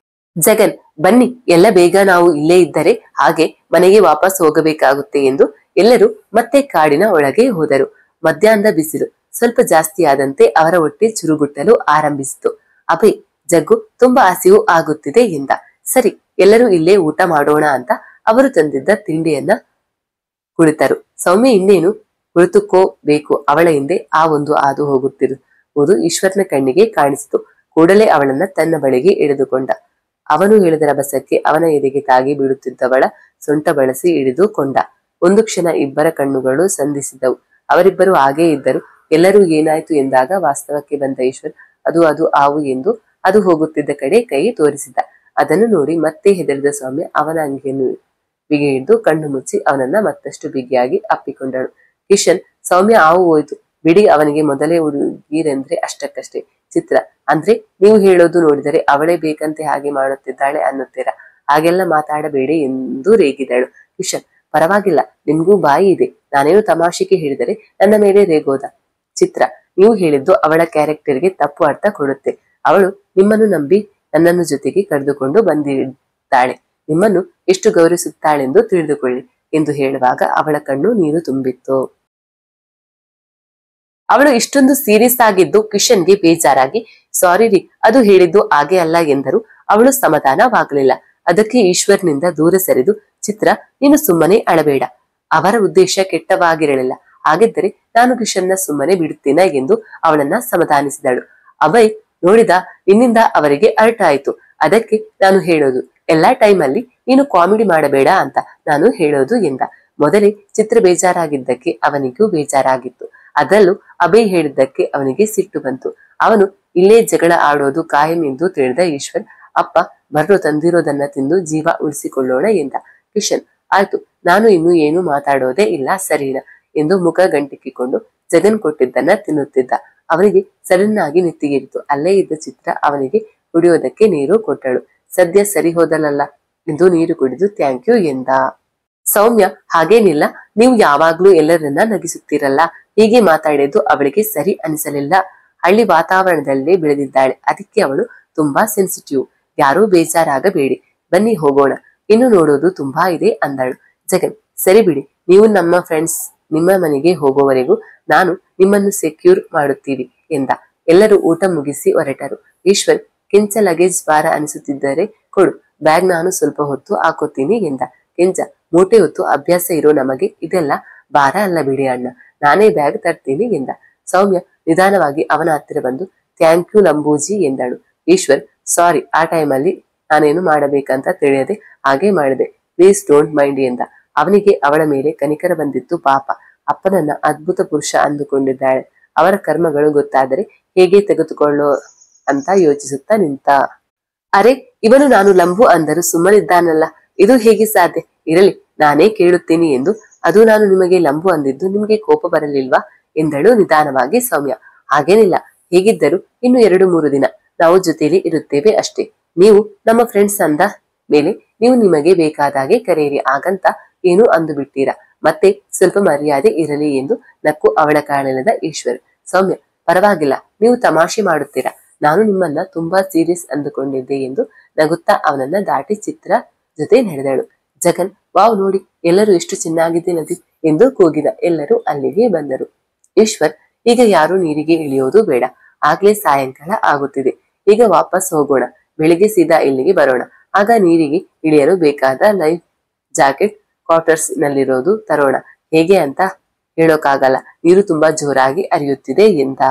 ಜಗನ್, ಬನ್ನಿ, ಎಲ್ಲ ಬೇಗ ನಾವು ಇಲ್ಲೇ ಇದ್ದರೆ ಹಾಗೆ ಮನೆಗೆ ವಾಪಸ್ ಹೋಗಬೇಕಾಗುತ್ತೆ ಎಂದು ಎಲ್ಲರೂ ಮತ್ತೆ ಕಾಡಿನ ಒಳಗೆ ಹೋದರು. ಮಧ್ಯಾಹ್ನದ ಬಿಸಿಲು ಸ್ವಲ್ಪ ಜಾಸ್ತಿ ಆದಂತೆ ಅವರ ಹೊಟ್ಟೆ ಚುರುಗುಟ್ಟಲು ಆರಂಭಿಸಿತು. ಅಭಯ್, ಜಗ್ಗು ತುಂಬಾ ಹಸಿವು ಆಗುತ್ತಿದೆ ಎಂದ. ಸರಿ, ಎಲ್ಲರೂ ಇಲ್ಲೇ ಊಟ ಮಾಡೋಣ ಅಂತ ಅವರು ತಂದಿದ್ದ ತಿಂಡಿಯನ್ನ ಕುಳಿತರು. ಸೌಮ್ಯ ಇನ್ನೇನು ಕುಳಿತುಕೋಬೇಕು, ಅವಳ ಹಿಂದೆ ಆ ಒಂದು ಹಾದು ಹೋಗುತ್ತಿರುವುದು ಈಶ್ವರ್ನ ಕಣ್ಣಿಗೆ ಕಾಣಿಸಿತು. ಕೂಡಲೇ ಅವಳನ್ನ ತನ್ನ ಬಳಿಗೆ ಎಳೆದುಕೊಂಡ. ಅವನು ಹೇಳಿದ ರಭಸಕ್ಕೆ ಅವನ ಎದೆಗೆ ತಾಗಿ ಬೀಳುತ್ತಿದ್ದವಳ ಸೊಂಟ ಬಳಸಿ ಹಿಡಿದುಕೊಂಡ. ಒಂದು ಕ್ಷಣ ಇಬ್ಬರ ಕಣ್ಣುಗಳು ಸಂಧಿಸಿದವು. ಅವರಿಬ್ಬರು ಹಾಗೇ ಇದ್ದರು. ಎಲ್ಲರೂ ಏನಾಯ್ತು ಎಂದಾಗ ವಾಸ್ತವಕ್ಕೆ ಬಂದ ಈಶ್ವರ್, ಅದು ಆವು ಎಂದು ಅದು ಹೋಗುತ್ತಿದ್ದ ಕಡೆ ಕೈ ತೋರಿಸಿದ. ಅದನ್ನು ನೋಡಿ ಮತ್ತೆ ಹೆದರಿದ ಸೌಮ್ಯ ಅವನ ಅಂಗಿಯನ್ನು ಬಿಗಿ ಹಿಡಿದು ಕಣ್ಣು ಮುಚ್ಚಿ ಅವನನ್ನ ಮತ್ತಷ್ಟು ಬಿಗಿಯಾಗಿ ಅಪ್ಪಿಕೊಂಡಳು. ಕಿಶನ್, ಸೌಮ್ಯ ಆವು ಹೋಯ್ತು ಬಿಡಿ, ಅವನಿಗೆ ಮೊದಲೇ ಹುಡುಗಿರೆಂದ್ರೆ ಅಷ್ಟಕ್ಕಷ್ಟೇ. ಚಿತ್ರ, ಅಂದ್ರೆ ನೀವು ಹೇಳೋದು ನೋಡಿದರೆ ಅವಳೇ ಬೇಕಂತೆ ಹಾಗೆ ಮಾಡುತ್ತಿದ್ದಾಳೆ ಅನ್ನುತ್ತೀರಾ, ಹಾಗೆಲ್ಲ ಮಾತಾಡಬೇಡಿ ಎಂದು ರೇಗಿದಳು. ಕಿಶನ್, ಪರವಾಗಿಲ್ಲ, ನಿಮ್ಗೂ ಬಾಯಿ ಇದೆ, ನಾನೇನು ತಮಾಷೆಗೆ ಹೇಳಿದರೆ ನನ್ನ ಮೇಲೆ ರೇಗೋದ. ಚಿತ್ರ, ನೀವು ಹೇಳಿದ್ದು ಅವಳ ಕ್ಯಾರೆಕ್ಟರ್ಗೆ ತಪ್ಪು ಅರ್ಥ ಕೊಡುತ್ತೆ, ಅವಳು ನಿಮ್ಮನ್ನು ನಂಬಿ ನನ್ನನ್ನು ಜೊತೆಗೆ ಕರೆದುಕೊಂಡು ಬಂದಿದ್ದಾಳೆ, ನಿಮ್ಮನ್ನು ಎಷ್ಟು ಗೌರವಿಸುತ್ತಾಳೆಂದು ತಿಳಿದುಕೊಳ್ಳಿ ಎಂದು ಹೇಳುವಾಗ ಅವಳ ಕಣ್ಣು ನೀರು ತುಂಬಿತ್ತು. ಅವಳು ಇಷ್ಟೊಂದು ಸೀರಿಯಸ್ ಆಗಿದ್ದು ಕಿಶನ್ಗೆ ಬೇಜಾರಾಗಿ, ಸಾರಿ ರೀ, ಅದು ಹೇಳಿದ್ದು ಹಾಗೆ ಅಲ್ಲ ಎಂದರು. ಅವಳು ಸಮಾಧಾನವಾಗಲಿಲ್ಲ. ಅದಕ್ಕೆ ಈಶ್ವರ್ನಿಂದ ದೂರ ಸರಿದು, ಚಿತ್ರ, ನೀನು ಸುಮ್ಮನೆ ಅಳಬೇಡ, ಅವರ ಉದ್ದೇಶ ಕೆಟ್ಟವಾಗಿರಲಿಲ್ಲ, ಹಾಗಿದ್ದರೆ ನಾನು ಕಿಶನ್ನ ಸುಮ್ಮನೆ ಬಿಡುತ್ತೇನ ಎಂದು ಅವಳನ್ನ ಸಮಾಧಾನಿಸಿದಳು. ಅಭಯ್ ನೋಡಿದ, ನಿನ್ನಿಂದ ಅವರಿಗೆ ಅರ್ಟ್ ಆಯ್ತು, ಅದಕ್ಕೆ ನಾನು ಹೇಳೋದು, ಎಲ್ಲಾ ಟೈಮಲ್ಲಿ ನೀನು ಕಾಮಿಡಿ ಮಾಡಬೇಡ ಅಂತ ನಾನು ಹೇಳೋದು ಎಂದ. ಮೊದಲೇ ಚಿತ್ರ ಬೇಜಾರಾಗಿದ್ದಕ್ಕೆ ಅವನಿಗೂ ಬೇಜಾರಾಗಿತ್ತು. ಅದರಲ್ಲೂ ಅಭಯ್ ಹೇಳಿದ್ದಕ್ಕೆ ಅವನಿಗೆ ಸಿಟ್ಟು ಬಂತು. ಅವನು ಇಲ್ಲೇ ಜಗಳ ಆಡೋದು ಕಾಯಂ ಎಂದು ತಿಳಿದ ಈಶ್ವರ್, ಅಪ್ಪ ಬರ್ರೋ, ತಂದಿರೋದನ್ನ ತಿಂದು ಜೀವ ಉಳಿಸಿಕೊಳ್ಳೋಣ ಎಂದ. ಕಿಶನ್, ಆಯ್ತು, ನಾನು ಇನ್ನು ಏನು ಮಾತಾಡೋದೇ ಇಲ್ಲ ಸರಿನಾ ಎಂದು ಮುಖ ಗಂಟಿಕ್ಕಿಕೊಂಡು ಜಗನ್ ಕೊಟ್ಟಿದ್ದನ್ನ ತಿನ್ನುತ್ತಿದ್ದ. ಅವನಿಗೆ ಸಡನ್ ಆಗಿ ನೆತ್ತಿಗೇರಿತು. ಅಲ್ಲೇ ಇದ್ದ ಚಿತ್ರ ಅವನಿಗೆ ಕುಡಿಯೋದಕ್ಕೆ ನೀರು ಕೊಟ್ಟಳು. ಸದ್ಯ ಸರಿ ಹೋದಲಲ್ಲ ಎಂದು ನೀರು ಕುಡಿದು ಥ್ಯಾಂಕ್ ಯು ಎಂದ. ಸೌಮ್ಯ, ಹಾಗೇನಿಲ್ಲ, ನೀವು ಯಾವಾಗ್ಲೂ ಎಲ್ಲರನ್ನ ನಗಿಸುತ್ತೀರಲ್ಲ, ಹೀಗೆ ಮಾತಾಡಿದ್ದು ಅವಳಿಗೆ ಸರಿ ಅನಿಸಲಿಲ್ಲ. ಹಳ್ಳಿ ವಾತಾವರಣದಲ್ಲೇ ಬೆಳೆದಿದ್ದಾಳೆ, ಅದಕ್ಕೆ ಅವಳು ತುಂಬಾ ಸೆನ್ಸಿಟಿವ್, ಯಾರೂ ಬೇಜಾರಾಗಬೇಡಿ, ಬನ್ನಿ ಹೋಗೋಣ, ಇನ್ನು ನೋಡೋದು ತುಂಬಾ ಇದೆ ಅಂದಳು. ಜಗನ್, ಸರಿ ಬಿಡಿ, ನೀವು ನಮ್ಮ ಫ್ರೆಂಡ್ಸ್ ನಿಮ್ಮ ಮನೆಗೆ ಹೋಗೋವರೆಗೂ ನಾನು ನಿಮ್ಮನ್ನು ಸೆಕ್ಯೂರ್ ಮಾಡುತ್ತೀವಿ ಎಂದ. ಎಲ್ಲರೂ ಊಟ ಮುಗಿಸಿ ಹೊರಟರು. ಈಶ್ವರ್ ಕೆಂಚ ಲಗೇಜ್ ಭಾರ ಅನಿಸುತ್ತಿದ್ದರೆ ಕೊಡು, ಬ್ಯಾಗ್ ನಾನು ಸ್ವಲ್ಪ ಹೊತ್ತು ಹಾಕೋತೀನಿ ಎಂದ. ಕೆಂಚ, ಮೂಟೆ ಹೊತ್ತು ಅಭ್ಯಾಸ ಇರೋ ನಮಗೆ ಇದೆಲ್ಲ ಭಾರ ಅಲ್ಲ ಬಿಡಿ ಅಣ್ಣ, ನಾನೇ ಬ್ಯಾಗ್ ತರ್ತೀನಿ ಎಂದ. ಸೌಮ್ಯ ನಿಧಾನವಾಗಿ ಅವನ ಹತ್ತಿರ ಬಂದು ಥ್ಯಾಂಕ್ ಯು ಲಂಬೂಜಿ ಎಂದಳು. ಈಶ್ವರ್, ಸಾರಿ, ಆ ಟೈಮಲ್ಲಿ ನಾನೇನು ಮಾಡಬೇಕಂತ ತಿಳಿಯದೆ ಹಾಗೆ ಮಾಡಿದೆ, ಪ್ಲೀಸ್ ಡೋಂಟ್ ಮೈಂಡ್ ಎಂದ. ಅವನಿಗೆ ಅವಳ ಮೇಲೆ ಕನಿಕರ ಬಂದಿತ್ತು. ಪಾಪ, ಅಪ್ಪನನ್ನ ಅದ್ಭುತ ಪುರುಷ ಅಂದುಕೊಂಡಿದ್ದಾಳೆ, ಅವರ ಕರ್ಮಗಳು ಗೊತ್ತಾದರೆ ಹೇಗೆ ತೆಗೆದುಕೊಳ್ಳೋ ಅಂತ ಯೋಚಿಸುತ್ತಾ ನಿಂತ. ಅರೆ, ಇವನು ನಾನು ಲಂಬು ಅಂದರು ಸುಮ್ಮನಿದ್ದಾನಲ್ಲ, ಇದು ಹೇಗೆ ಸಾಧ್ಯ? ಇರಲಿ, ನಾನೇ ಕೇಳುತ್ತೀನಿ ಎಂದು. ಅದು ನಾನು ನಿಮಗೆ ಲಂಬು ಅಂದಿದ್ದು ನಿಮಗೆ ಕೋಪ ಬರಲಿಲ್ವಾ ಎಂದಳು ನಿಧಾನವಾಗಿ ಸೌಮ್ಯ. ಹಾಗೇನಿಲ್ಲ, ಹೇಗಿದ್ದರು ಇನ್ನು 2-3 ದಿನ ನಾವು ಜೊತೆಲಿ ಇರುತ್ತೇವೆ ಅಷ್ಟೇ. ನೀವು ನಮ್ಮ ಫ್ರೆಂಡ್ಸ್ ಅಂದ ಮೇಲೆ ನೀವು ನಿಮಗೆ ಬೇಕಾದಾಗೆ ಕರೆಯಿರಿ, ಆಗಂತ ಏನು ಅಂದು ಬಿಟ್ಟಿರಾ? ಮತ್ತೆ ಸ್ವಲ್ಪ ಮರ್ಯಾದೆ ಇರಲಿ ಎಂದು ನಕ್ಕು ಅವಳ ಕಾಣೆಳೆದ ಈಶ್ವರ್. ಸೌಮ್ಯ, ಪರವಾಗಿಲ್ಲ, ನೀವು ತಮಾಷೆ ಮಾಡುತ್ತೀರಾ, ನಾನು ನಿಮ್ಮನ್ನ ತುಂಬಾ ಸೀರಿಯಸ್ ಅಂದುಕೊಂಡಿದ್ದೆ ಎಂದು ನಗುತ್ತಾ ಅವನನ್ನ ದಾಟಿ ಚಿತ್ರ ಜೊತೆ ನಡೆದಳು. ಜಗನ್, ವಾವ್ ನೋಡಿ, ಎಲ್ಲರೂ ಎಷ್ಟು ಚೆನ್ನಾಗಿದೆ ನದಿ ಎಂದು ಕೂಗಿದ. ಎಲ್ಲರೂ ಅಲ್ಲಿಗೆ ಬಂದರು. ಈಶ್ವರ್, ಈಗ ಯಾರು ನೀರಿಗೆ ಇಳಿಯೋದು ಬೇಡ, ಆಗ್ಲೇ ಸಾಯಂಕಾಲ ಆಗುತ್ತಿದೆ, ಈಗ ವಾಪಸ್ ಹೋಗೋಣ, ಬೆಳಿಗ್ಗೆ ಸೀದಾ ಇಲ್ಲಿಗೆ ಬರೋಣ, ಆಗ ನೀರಿಗೆ ಇಳಿಯಲು ಬೇಕಾದ ಲೈಫ್ ಜಾಕೆಟ್ ಕ್ವಾರ್ಟರ್ಸ್ ನಲ್ಲಿರೋದು ತರೋಣ, ಹೇಗೆ ಅಂತ ಹೇಳೋಕ್ಕಾಗಲ್ಲ, ನೀರು ತುಂಬಾ ಜೋರಾಗಿ ಹರಿಯುತ್ತಿದೆ ಎಂದ.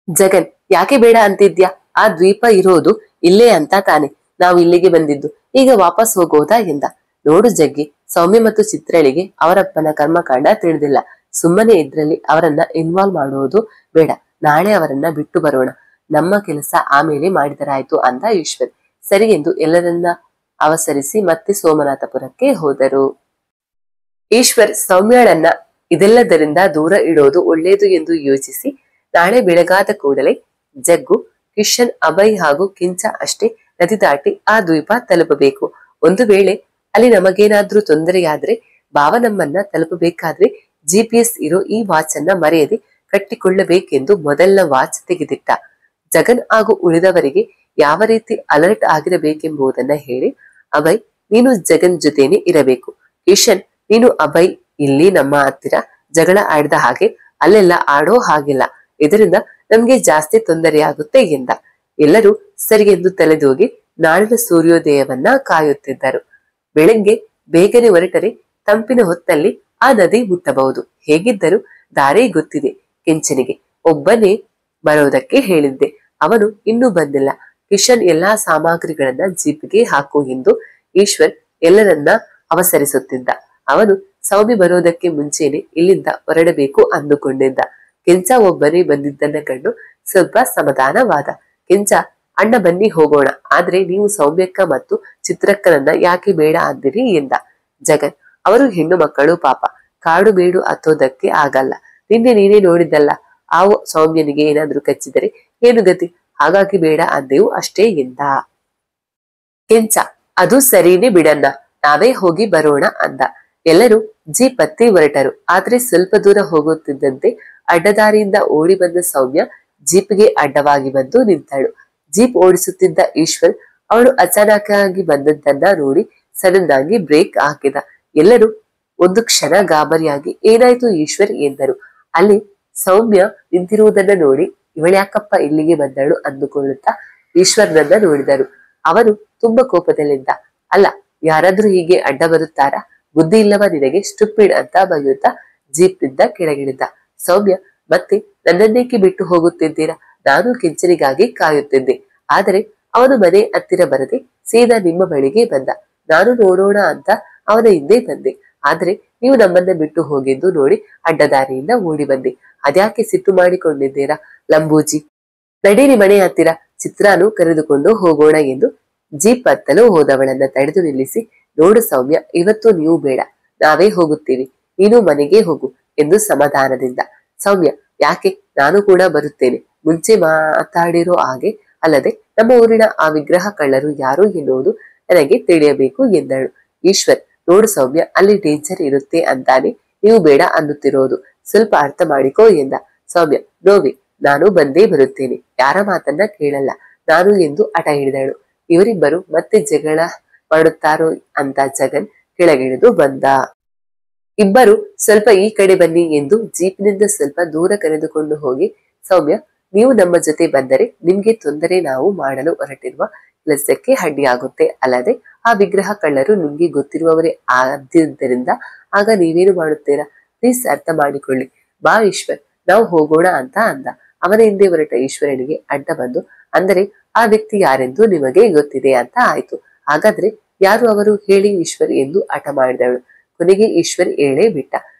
ಜಗನ್, ಯಾಕೆ ಬೇಡ ಅಂತಿದ್ಯಾ? ಆ ದ್ವೀಪ ಇರೋದು ಇಲ್ಲೇ ಅಂತ ತಾನೆ ನಾವು ಇಲ್ಲಿಗೆ ಬಂದಿದ್ದು, ಈಗ ವಾಪಸ್ ಹೋಗೋದಾ ಎಂದ. ನೋಡು ಜಗ್ಗಿ, ಸೌಮ್ಯ ಮತ್ತು ಚಿತ್ರಳಿಗೆ ಅವರಪ್ಪನ ಕರ್ಮಕಾಂಡ ತಿಳಿದಿಲ್ಲ, ಸುಮ್ಮನೆ ಇದ್ರಲ್ಲಿ ಅವರನ್ನ ಇನ್ವಾಲ್ವ್ ಮಾಡುವುದು ಬೇಡ, ನಾಳೆ ಅವರನ್ನ ಬಿಟ್ಟು ಬರೋಣ, ನಮ್ಮ ಕೆಲಸ ಆಮೇಲೆ ಮಾಡಿದರಾಯ್ತು ಅಂದ ಈಶ್ವರ್. ಸರಿ ಎಂದು ಎಲ್ಲರನ್ನ ಅವಸರಿಸಿ ಮತ್ತೆ ಸೋಮನಾಥಪುರಕ್ಕೆ ಹೋದರು. ಈಶ್ವರ್ ಸೌಮ್ಯಳನ್ನ ಇದೆಲ್ಲದರಿಂದ ದೂರ ಇಡೋದು ಒಳ್ಳೆಯದು ಎಂದು ಯೋಚಿಸಿ ನಾಳೆ ಬೆಳಗಾದ ಕೂಡಲೇ ಜಗ್ಗು, ಕಿಶನ್, ಅಭಯ್ ಹಾಗೂ ಕಿಂಚ ಅಷ್ಟೇ ನದಿ ದಾಟಿ ಆ ದ್ವೀಪ ತಲುಪಬೇಕು. ಒಂದು ವೇಳೆ ಅಲ್ಲಿ ನಮಗೇನಾದ್ರೂ ತೊಂದರೆಯಾದ್ರೆ ಭಾವ ನಮ್ಮನ್ನ ತಲುಪಬೇಕಾದ್ರೆ GPS ಇರೋ ಈ ವಾಚ್ ಅನ್ನ ಮರೆಯದೆ ಕಟ್ಟಿಕೊಳ್ಳಬೇಕೆಂದು ಮೊದಲ ವಾಚ್ ತೆಗೆದಿಟ್ಟ. ಜಗನ್ ಹಾಗೂ ಉಳಿದವರಿಗೆ ಯಾವ ರೀತಿ ಅಲರ್ಟ್ ಆಗಿರಬೇಕೆಂಬುದನ್ನ ಹೇಳಿ, ಅಭಯ್, ನೀನು ಜಗನ್ ಜೊತೆನೆ ಇರಬೇಕು, ಕಿಶನ್, ನೀನು ಅಭಯ್ ಇಲ್ಲಿ ನಮ್ಮ ಹತ್ತಿರ ಜಗಳ ಆಡಿದ ಹಾಗೆ ಅಲ್ಲೆಲ್ಲ ಆಡೋ ಹಾಗಿಲ್ಲ, ಇದರಿಂದ ನಮ್ಗೆ ಜಾಸ್ತಿ ತೊಂದರೆಯಾಗುತ್ತೆ ಎಂದ. ಎಲ್ಲರೂ ಸರಿ ಎಂದು ತಲೆದೂಗಿ ನಾಳಿನ ಸೂರ್ಯೋದಯವನ್ನ ಕಾಯುತ್ತಿದ್ದರು. ಬೆಳಗ್ಗೆ ಬೇಗನೆ ಹೊರಟರೆ ತಂಪಿನ ಹೊತ್ತಲ್ಲಿ ಆ ನದಿ ಮುಟ್ಟಬಹುದು. ಹೇಗಿದ್ದರೂ ದಾರಿ ಗೊತ್ತಿದೆ. ಕೆಂಚನಿಗೆ ಒಬ್ಬನೇ ಬರೋದಕ್ಕೆ ಹೇಳಿದ್ದೆ, ಅವನು ಇನ್ನೂ ಬಂದಿಲ್ಲ. ಕಿಶನ್ ಎಲ್ಲಾ ಸಾಮಗ್ರಿಗಳನ್ನ ಜೀಪ್ಗೆ ಹಾಕು ಎಂದು ಈಶ್ವರ್ ಎಲ್ಲರನ್ನ ಅವಸರಿಸುತ್ತಿದ್ದ. ಅವನು ಸೌಮ್ಯ ಬರೋದಕ್ಕೆ ಮುಂಚೆನೆ ಇಲ್ಲಿಂದ ಹೊರಡಬೇಕು ಅಂದುಕೊಂಡಿದ್ದ. ಕೆಂಚ ಒಬ್ಬನೇ ಬಂದಿದ್ದನ್ನ ಕಂಡು ಸ್ವಲ್ಪ ಸಮಾಧಾನವಾದ. ಕೆಂಚ, ಅಣ್ಣ ಬನ್ನಿ ಹೋಗೋಣ, ಆದ್ರೆ ನೀವು ಸೌಮ್ಯಕ್ಕ ಮತ್ತು ಚಿತ್ರಕ್ಕನನ್ನ ಯಾಕೆ ಬೇಡ ಅಂದಿರಿ ಎಂದ. ಜಗನ್, ಅವರು ಹೆಣ್ಣು ಮಕ್ಕಳು, ಪಾಪ, ಕಾಡು ಬೇಡು ಹತ್ತೋದಕ್ಕೆ ಆಗಲ್ಲ, ನಿನ್ನೆ ನೀನೇ ನೋಡಿದ್ದಲ್ಲ, ಆ ಸೌಮ್ಯನಿಗೆ ಏನಾದ್ರೂ ಕಚ್ಚಿದರೆ ಏನು ಗತಿ, ಹಾಗಾಗಿ ಬೇಡ ಅಂದೆವು ಅಷ್ಟೇ ಎಂದ. ಕೆಂಚ, ಅದು ಸರಿನೇ ಬಿಡಣ್ಣ, ನಾವೇ ಹೋಗಿ ಬರೋಣ ಅಂದ. ಎಲ್ಲರೂ ಜೀಪ್ ಹತ್ತಿ ಹೊರಟರು. ಆದ್ರೆ ಸ್ವಲ್ಪ ದೂರ ಹೋಗುತ್ತಿದ್ದಂತೆ ಅಡ್ಡದಾರಿಯಿಂದ ಓಡಿ ಬಂದ ಸೌಮ್ಯ ಜೀಪ್ಗೆ ಅಡ್ಡವಾಗಿ ಬಂದು ನಿಂತಳು. ಜೀಪ್ ಓಡಿಸುತ್ತಿದ್ದ ಈಶ್ವರ್ ಅವಳು ಅಚಾನಕ್ ಆಗಿ ಬಂದದ್ದನ್ನ ನೋಡಿ ಸಡನ್ ಆಗಿ ಬ್ರೇಕ್ ಹಾಕಿದ. ಎಲ್ಲರೂ ಒಂದು ಕ್ಷಣ ಗಾಬರಿಯಾಗಿ ಏನಾಯ್ತು ಈಶ್ವರ್ ಎಂದರು. ಅಲ್ಲಿ ಸೌಮ್ಯ ನಿಂತಿರುವುದನ್ನ ನೋಡಿ ಇವಳ್ಯಾಕಪ್ಪ ಇಲ್ಲಿಗೆ ಬಂದಳು ಅಂದುಕೊಳ್ಳುತ್ತಾ ಈಶ್ವರ್ನನ್ನ ನೋಡಿದರು. ಅವನು ತುಂಬಾ ಕೋಪದಲ್ಲಿದ್ದ. ಅಲ್ಲ, ಯಾರಾದ್ರೂ ಹೀಗೆ ಅಡ್ಡ ಬರುತ್ತಾರಾ? ಬುದ್ಧಿ ಇಲ್ಲವ ನಿನಗೆ, ಸ್ಟುಪಿಡ್ ಅಂತ ಬೈಯುತ್ತಾ ಜೀಪ್ನಿಂದ ಕೆಳಗಿಳಿದ. ಸೌಮ್ಯ, ಮತ್ತೆ ನನ್ನನ್ನೇಕೆ ಬಿಟ್ಟು ಹೋಗುತ್ತಿದ್ದೀರಾ? ನಾನು ಕೆಂಚನಿಗಾಗಿ ಕಾಯುತ್ತಿದ್ದೆ, ಆದರೆ ಅವನು ಮನೆ ಹತ್ತಿರ ಬರದೆ ಸೀದಾ ನಿಮ್ಮ ಬಳಿಗೆ ಬಂದ. ನಾನು ನೋಡೋಣ ಅಂತ ಅವನ ಹಿಂದೆ ಬಂದೆ, ಆದ್ರೆ ನೀವು ನಮ್ಮನ್ನ ಬಿಟ್ಟು ಹೋಗಿದ್ದು ನೋಡಿ ಅಡ್ಡದಾರಿಯಿಂದ ಓಡಿ ಬಂದೆ. ಅದ್ಯಾಕೆ ಸಿಟ್ಟು ಮಾಡಿಕೊಂಡಿದ್ದೀರಾ ಲಂಬೂಜಿ? ನಡೀರಿ ಮನೆ ಹತ್ತಿರ, ಚಿತ್ರಾನು ಕರೆದುಕೊಂಡು ಹೋಗೋಣ ಎಂದು ಜೀಪ್ ಹತ್ತಲು ಹೋದವಳನ್ನ ತಡೆದು ನಿಲ್ಲಿಸಿ, ನೋಡು ಸೌಮ್ಯ, ಇವತ್ತು ನೀವು ಬೇಡ, ನಾವೇ ಹೋಗುತ್ತೀವಿ, ನೀನು ಮನೆಗೆ ಹೋಗು ಎಂದು ಸಮಾಧಾನದಿಂದ. ಸೌಮ್ಯ, ಯಾಕೆ, ನಾನು ಕೂಡ ಬರುತ್ತೇನೆ, ಮುಂಚೆ ಮಾತಾಡಿರೋ ಹಾಗೆ, ಅಲ್ಲದೆ ನಮ್ಮ ಊರಿನ ಆ ವಿಗ್ರಹ ಕಳ್ಳರು ಯಾರು ಎನ್ನುವುದು ನನಗೆ ತಿಳಿಯಬೇಕು ಎಂದಳು. ಈಶ್ವರ್, ನೋಡು ಸೌಮ್ಯ, ಅಲ್ಲಿ ಡೇಂಜರ್ ಇರುತ್ತೆ ಅಂತಾನೆ ನೀವು ಬೇಡ ಅನ್ನುತ್ತಿರೋದು, ಸ್ವಲ್ಪ ಅರ್ಥ ಮಾಡಿಕೋ ಎಂದ. ಸೌಮ್ಯ, ನೋವೆ, ನಾನು ಬಂದೇ ಬರುತ್ತೇನೆ, ಯಾರ ಮಾತನ್ನ ಕೇಳಲ್ಲ ನಾನು ಎಂದು ಹಠ ಹಿಡಿದಳು. ಇವರಿಬ್ಬರು ಮತ್ತೆ ಜಗಳ ಮಾಡುತ್ತಾರೋ ಅಂತ ಜಗನ್ ಕೆಳಗಿಳಿದು ಬಂದ. ಇಬ್ಬರು ಸ್ವಲ್ಪ ಈ ಕಡೆ ಬನ್ನಿ ಎಂದು ಜೀಪಿನಿಂದ ಸ್ವಲ್ಪ ದೂರ ಕರೆದುಕೊಂಡು ಹೋಗಿ, ಸೌಮ್ಯ, ನೀವು ನಮ್ಮ ಜೊತೆ ಬಂದರೆ ನಿಮ್ಗೆ ತೊಂದರೆ ನಾವು ಮಾಡಲು ಹೊರಟಿರುವ ಕೆಲಸಕ್ಕೆ ಅಡ್ಡಿಯಾಗುತ್ತೆ. ಅಲ್ಲದೆ ಆ ವಿಗ್ರಹ ಕಳ್ಳರು ನಿಮ್ಗೆ ಗೊತ್ತಿರುವವರೇ ಆದ್ದರಿಂದ ಆಗ ನೀವೇನು ಮಾಡುತ್ತೀರಾ? ಪ್ಲೀಸ್ ಅರ್ಥ ಮಾಡಿಕೊಳ್ಳಿ. ಬಾ ಈಶ್ವರ್, ನಾವು ಹೋಗೋಣ ಅಂತ ಅಂದ. ಅವನ ಹಿಂದೆ ಹೊರಟ ಈಶ್ವರನಿಗೆ ಅಡ್ಡ ಬಂದು, ಅಂದರೆ ಆ ವ್ಯಕ್ತಿ ಯಾರೆಂದು ನಿಮಗೆ ಗೊತ್ತಿದೆ ಅಂತ ಆಯ್ತು. ಹಾಗಾದ್ರೆ ಯಾರು ಅವರು ಹೇಳಿ ಈಶ್ವರ್ ಎಂದು ಹಠ ಮಾಡಿದಳು. ಕೊನೆಗೆ ಈಶ್ವರ್ ಹೇಳೇ ಬಿಟ್ಟ.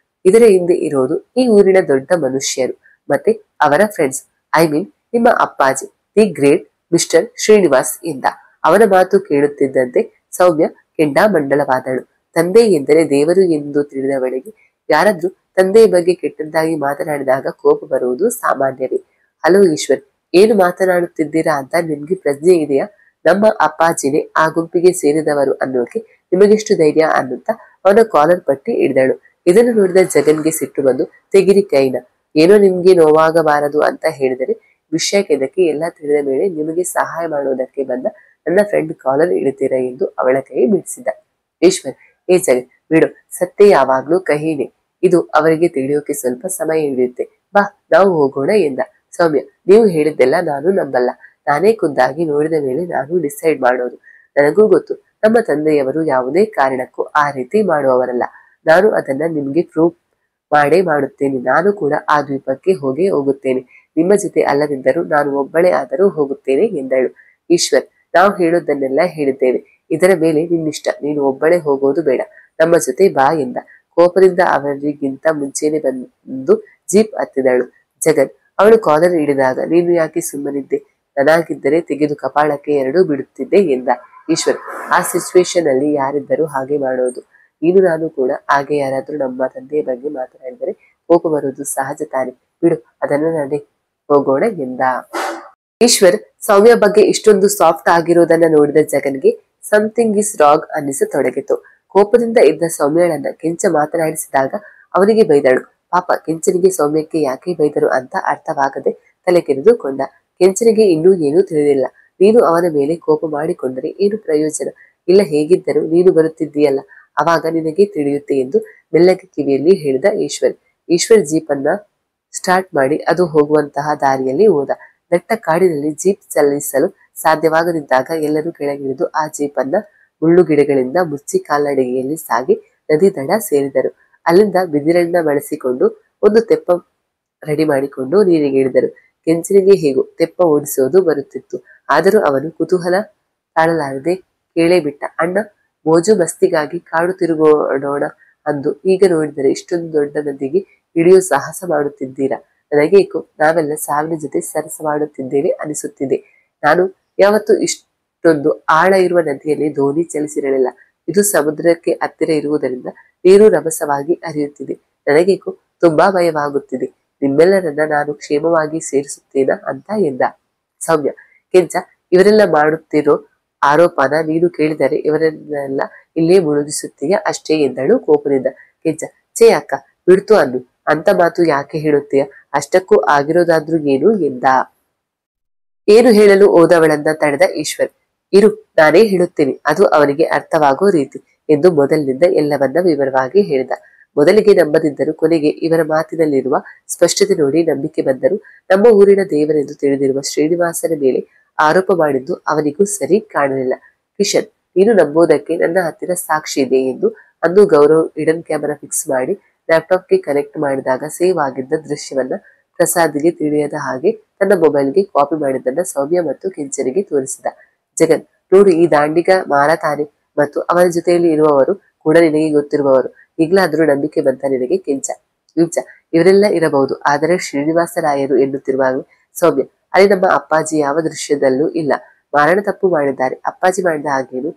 ಇದರ ಹಿಂದೆ ಇರೋದು ಈ ಊರಿನ ದೊಡ್ಡ ಮನುಷ್ಯರು ಮತ್ತೆ ಅವರ ಫ್ರೆಂಡ್ಸ್, ಐ ಮೀನ್ ನಿಮ್ಮ ಅಪ್ಪಾಜಿ, ದಿ ಗ್ರೇಟ್ ಮಿಸ್ಟರ್ ಶ್ರೀನಿವಾಸ್ ಇಂದ. ಅವನ ಮಾತು ಕೇಳುತ್ತಿದ್ದಂತೆ ಸೌಮ್ಯ ಕೆಂಡಾಮಂಡಲವಾದಳು. ತಂದೆ ಎಂದರೆ ದೇವರು ಎಂದು ತಿಳಿದವಳಿಗೆ ಯಾರಾದ್ರೂ ತಂದೆಯ ಬಗ್ಗೆ ಕೆಟ್ಟದ್ದಾಗಿ ಮಾತನಾಡಿದಾಗ ಕೋಪ ಬರುವುದು ಸಾಮಾನ್ಯವೇ. ಹಲೋ ಈಶ್ವರ್, ಏನು ಮಾತನಾಡುತ್ತಿದ್ದೀರಾ ಅಂತ ನಿಮ್ಗೆ ಪ್ರಜ್ಞೆ ಇದೆಯಾ? ನಮ್ಮ ಅಪ್ಪಾಜಿನೇ ಆ ಗುಂಪಿಗೆ ಸೇರಿದವರು ಅನ್ನೋಕೆ ನಿಮಗೆಷ್ಟು ಧೈರ್ಯ ಅನ್ನುತ್ತಾ ಅವನ ಕಾಲರ್ ಪಟ್ಟಿ ಹಿಡಿದಳು. ಇದನ್ನು ನೋಡಿದ ಜಗನ್ಗೆ ಸಿಟ್ಟು ಬಂದು, ತೆಗಿರಿ ಕೈನ, ಏನೋ ನಿಮ್ಗೆ ನೋವಾಗಬಾರದು ಅಂತ ಹೇಳಿದರೆ ವಿಷಯ ಕೆದಕಿ ಎಲ್ಲ ತಿಳಿದ ಮೇಲೆ ನಿಮಗೆ ಸಹಾಯ ಮಾಡುವುದಕ್ಕೆ ಬಂದ ನನ್ನ ಫ್ರೆಂಡ್ ಕಾಲರ್ ಹಿಡಿತೀರಾ ಎಂದು ಅವಳ ಕೈ ಬಿಡಿಸಿದ. ಈಶ್ವರ್, ಏ ಜಗನ್ ಬಿಡು, ಸತ್ಯ ಯಾವಾಗ್ಲೂ ಕಹಿನೇ, ಇದು ಅವರಿಗೆ ತಿಳಿಯೋಕೆ ಸ್ವಲ್ಪ ಸಮಯ ಹಿಡಿಯುತ್ತೆ, ಬಾ ನಾವು ಹೋಗೋಣ ಎಂದ. ಸೌಮ್ಯ, ನೀವು ಹೇಳಿದ್ದೆಲ್ಲ ನಾನು ನಂಬಲ್ಲ. ನಾನೇ ಖುದ್ದಾಗಿ ನೋಡಿದ ಮೇಲೆ ನಾನು ಡಿಸೈಡ್ ಮಾಡೋದು. ನನಗೂ ಗೊತ್ತು, ನಮ್ಮ ತಂದೆಯವರು ಯಾವುದೇ ಕಾರಣಕ್ಕೂ ಆ ರೀತಿ ಮಾಡುವವರಲ್ಲ. ನಾನು ಅದನ್ನ ನಿಮ್ಗೆ ಪ್ರೂವ್ ಮಾಡೇ ಮಾಡುತ್ತೇನೆ. ನಾನು ಕೂಡ ಆ ದ್ವೀಪಕ್ಕೆ ಹೋಗುತ್ತೇನೆ. ನಿಮ್ಮ ಜೊತೆ ಅಲ್ಲದಿದ್ದರೂ ನಾನು ಒಬ್ಬಳೇ ಆದರೂ ಹೋಗುತ್ತೇನೆ ಎಂದಳು. ಈಶ್ವರ್, ನಾವು ಹೇಳೋದನ್ನೆಲ್ಲ ಹೇಳಿದ್ದೇವೆ. ಇದರ ಮೇಲೆ ನಿನ್ನಿಷ್ಟ. ನೀನು ಒಬ್ಬಳೇ ಹೋಗೋದು ಬೇಡ, ನಮ್ಮ ಜೊತೆ ಬಾ ಎಂದ. ಕೋಪದಿಂದ ಅವರಿಗಿಂತ ಮುಂಚೆನೆ ಬಂದು ಜೀಪ್ ಹತ್ತಿದಳು. ಜಗನ್ ಅವಳು ಕಾಲರ್ ಹಿಡಿದಾಗ, ನೀನು ಯಾಕೆ ಸುಮ್ಮನಿದ್ದೆ? ನಾನಾಗಿದ್ದರೆ ತೆಗೆದು ಕಪಾಳಕ್ಕೆ ಎರಡೂ ಬಿಡುತ್ತಿದ್ದೆ ಎಂದ. ಈಶ್ವರ್, ಆ ಸಿಚುವೇಶನ್ ಅಲ್ಲಿ ಯಾರಿದ್ದರೂ ಹಾಗೆ ಮಾಡೋದು. ನೀನು ನಾನು ಕೂಡ ಹಾಗೆ ಯಾರಾದ್ರೂ ನಮ್ಮ ತಂದೆಯ ಬಗ್ಗೆ ಮಾತನಾಡಿದರೆ ಕೋಪ ಬರುವುದು ಸಹಜ ತಾನೆ, ಬಿಡು, ಅದನ್ನ ನಡೆ ಹೋಗೋಣ ಎಂದ. ಈಶ್ವರ್ ಸೌಮ್ಯ ಬಗ್ಗೆ ಇಷ್ಟೊಂದು ಸಾಫ್ಟ್ ಆಗಿರೋದನ್ನ ನೋಡಿದ ಜಗನ್ಗೆ ಸಮಥಿಂಗ್ ಇಸ್ ರಾಂಗ್ ಅನ್ನಿಸತೊಡಗಿತು. ಕೋಪದಿಂದ ಇದ್ದ ಸೌಮ್ಯಳನ್ನ ಕೆಂಚ ಮಾತನಾಡಿಸಿದಾಗ ಅವನಿಗೆ ಬೈದಳು. ಪಾಪ ಕೆಂಚನಿಗೆ ಸೌಮ್ಯಕ್ಕೆ ಯಾಕೆ ಬೈದರು ಅಂತ ಅರ್ಥವಾಗದೆ ತಲೆ ಕೆರೆದುಕೊಂಡ. ಕೆಂಚನಿಗೆ ಇನ್ನೂ ಏನೂ ತಿಳಿದಿಲ್ಲ. ನೀನು ಅವನ ಮೇಲೆ ಕೋಪ ಮಾಡಿಕೊಂಡರೆ ಏನು ಪ್ರಯೋಜನ ಇಲ್ಲ, ಹೇಗಿದ್ದರೂ ನೀನು ಬರುತ್ತಿದ್ದೀಯಲ್ಲ, ಅವಾಗ ನಿನಗೆ ತಿಳಿಯುತ್ತೆ ಎಂದು ಮೆಲ್ಲಗೆ ಕಿವಿಯಲ್ಲಿ ಹೇಳಿದ ಈಶ್ವರ್. ಈಶ್ವರ್ ಜೀಪನ್ನ ಸ್ಟಾರ್ಟ್ ಮಾಡಿ ಅದು ಹೋಗುವಂತಹ ದಾರಿಯಲ್ಲಿ ಹೋದ. ದಟ್ಟ ಕಾಡಿನಲ್ಲಿ ಜೀಪ್ ಚಲಿಸಲು ಸಾಧ್ಯವಾಗದಿದ್ದಾಗ ಎಲ್ಲರೂ ಕೆಳಗಿಳಿದು ಆ ಜೀಪನ್ನ ಮುಳ್ಳು ಗಿಡಗಳಿಂದ ಮುಚ್ಚಿ ಕಾಲ್ನಡಿಗೆಯಲ್ಲಿ ಸಾಗಿ ನದಿ ದಡ ಸೇರಿದರು. ಅಲ್ಲಿಂದ ಬಿದಿರನ್ನ ಬಳಸಿಕೊಂಡು ಒಂದು ತೆಪ್ಪ ರೆಡಿ ಮಾಡಿಕೊಂಡು ನೀರಿಗೆ ಇಳಿದರು. ಕೆಂಚನಿಗೆ ಹೇಗೂ ತೆಪ್ಪ ಓಡಿಸೋದು ಬರುತ್ತಿತ್ತು. ಆದರೂ ಅವನು ಕುತೂಹಲ ತಾಳಲಾರದೆ ಕೇಳೇ ಬಿಟ್ಟ. ಅಣ್ಣ, ಮೋಜು ಮಸ್ತಿಗಾಗಿ ಕಾಡು ತಿರುಗೋಡೋಣ ಅಂದು ಈಗ ನೋಡಿದರೆ ಇಷ್ಟೊಂದು ದೊಡ್ಡ ನದಿಗೆ ಇಳಿಯೋ ಸಾಹಸ ಮಾಡುತ್ತಿದ್ದೀರಾ? ನನಗೇಕೋ ನಾವೆಲ್ಲ ಸಾವಿನ ಜೊತೆ ಸರಸ ಮಾಡುತ್ತಿದ್ದೇವೆ ಅನಿಸುತ್ತಿದೆ. ನಾನು ಯಾವತ್ತೂ ಇಷ್ಟೊಂದು ಆಳ ಇರುವ ನದಿಯಲ್ಲಿ ದೋಣಿ ಚಲಿಸಿರಲಿಲ್ಲ. ಇದು ಸಮುದ್ರಕ್ಕೆ ಹತ್ತಿರ ಇರುವುದರಿಂದ ನೀರು ರಭಸವಾಗಿ ಹರಿಯುತ್ತಿದೆ. ನನಗೇಕೋ ತುಂಬಾ ಭಯವಾಗುತ್ತಿದೆ. ನಿಮ್ಮೆಲ್ಲರನ್ನ ನಾನು ಕ್ಷೇಮವಾಗಿ ಸೇರಿಸುತ್ತೇನಾ ಅಂತ ಎಂದ. ಸೌಮ್ಯ, ಕೆಂಚ, ಇವರೆಲ್ಲ ಮಾಡುತ್ತಿರೋ ಆರೋಪನ ನೀನು ಕೇಳಿದರೆ ಇವರನ್ನೆಲ್ಲ ಇಲ್ಲೇ ಮುಳುಗಿಸುತ್ತೀಯ ಅಷ್ಟೇ ಎಂದಳು ಕೋಪದಿಂದ. ಕೆಂಚ, ಛೇ ಅಕ್ಕ, ಬಿಡ್ತು ಅನ್ನು, ಅಂತ ಮಾತು ಯಾಕೆ ಹೇಳುತ್ತೀಯ? ಅಷ್ಟಕ್ಕೂ ಆಗಿರೋದಾದ್ರೂ ಏನು ಎಂದ. ಏನು ಹೇಳಲು ಹೋದವಳನ್ನ ತಡೆದ ಈಶ್ವರ್. ಇರು, ನಾನೇ ಹೇಳುತ್ತೇನೆ, ಅದು ಅವನಿಗೆ ಅರ್ಥವಾಗೋ ರೀತಿ ಎಂದು ಮೊದಲಿನಿಂದ ಎಲ್ಲವನ್ನ ವಿವರವಾಗಿ ಹೇಳಿದ. ಮೊದಲಿಗೆ ನಂಬದಿದ್ದರು ಕೊನೆಗೆ ಇವರ ಮಾತಿನಲ್ಲಿರುವ ಸ್ಪಷ್ಟತೆ ನೋಡಿ ನಂಬಿಕೆ ಬಂದರು. ನಮ್ಮ ಊರಿನ ದೇವರೆಂದು ತಿಳಿದಿರುವ ಶ್ರೀನಿವಾಸನ ಮೇಲೆ ಆರೋಪ ಮಾಡಿದ್ದು ಅವನಿಗೂ ಸರಿ ಕಾಣಲಿಲ್ಲ. ಕಿಶನ್, ನೀನು ನಂಬೋದಕ್ಕೆ ನನ್ನ ಹತ್ತಿರ ಸಾಕ್ಷಿ ಇದೆ ಎಂದು ಅಂದು ಗೌರವ್ ಹಿಡನ್ ಕ್ಯಾಮೆರಾ ಫಿಕ್ಸ್ ಮಾಡಿ ಲ್ಯಾಪ್ಟಾಪ್ಗೆ ಕನೆಕ್ಟ್ ಮಾಡಿದಾಗ ಸೇವ್ ಆಗಿದ್ದ ದೃಶ್ಯವನ್ನ ಪ್ರಸಾದ್ಗೆ ತಿಳಿಯದ ಹಾಗೆ ತನ್ನ ಮೊಬೈಲ್ಗೆ ಕಾಪಿ ಮಾಡಿದ್ದನ್ನ ಸೌಮ್ಯ ಮತ್ತು ಕೆಂಚನಿಗೆ ತೋರಿಸಿದ. ಜಗನ್, ನೋಡು, ಈ ದಾಂಡಿಗ ಮಾರತಾನೆ ಮತ್ತು ಅವನ ಜೊತೆಯಲ್ಲಿ ಇರುವವರು ಕೂಡ ನಿನಗೆ ಗೊತ್ತಿರುವವರು. ಈಗಲಾದ್ರೂ ನಂಬಿಕೆ ಬಂತ ನಿನಗೆ? ಕೆಂಚ, ಇವರೆಲ್ಲ ಇರಬಹುದು, ಆದರೆ ಶ್ರೀನಿವಾಸ ರಾಯರು ಎನ್ನುತ್ತಿರುವಾಗ ಸೌಮ್ಯ, ಅಲ್ಲಿ ನಮ್ಮ ಅಪ್ಪಾಜಿ ಯಾವ ದೃಶ್ಯದಲ್ಲೂ ಇಲ್ಲ. ಮಾರಣ ತಪ್ಪು ಮಾಡಿದ್ದಾರೆ. ಅಪ್ಪಾಜಿ ಮಾಡಿದ ಹಾಗೇನು?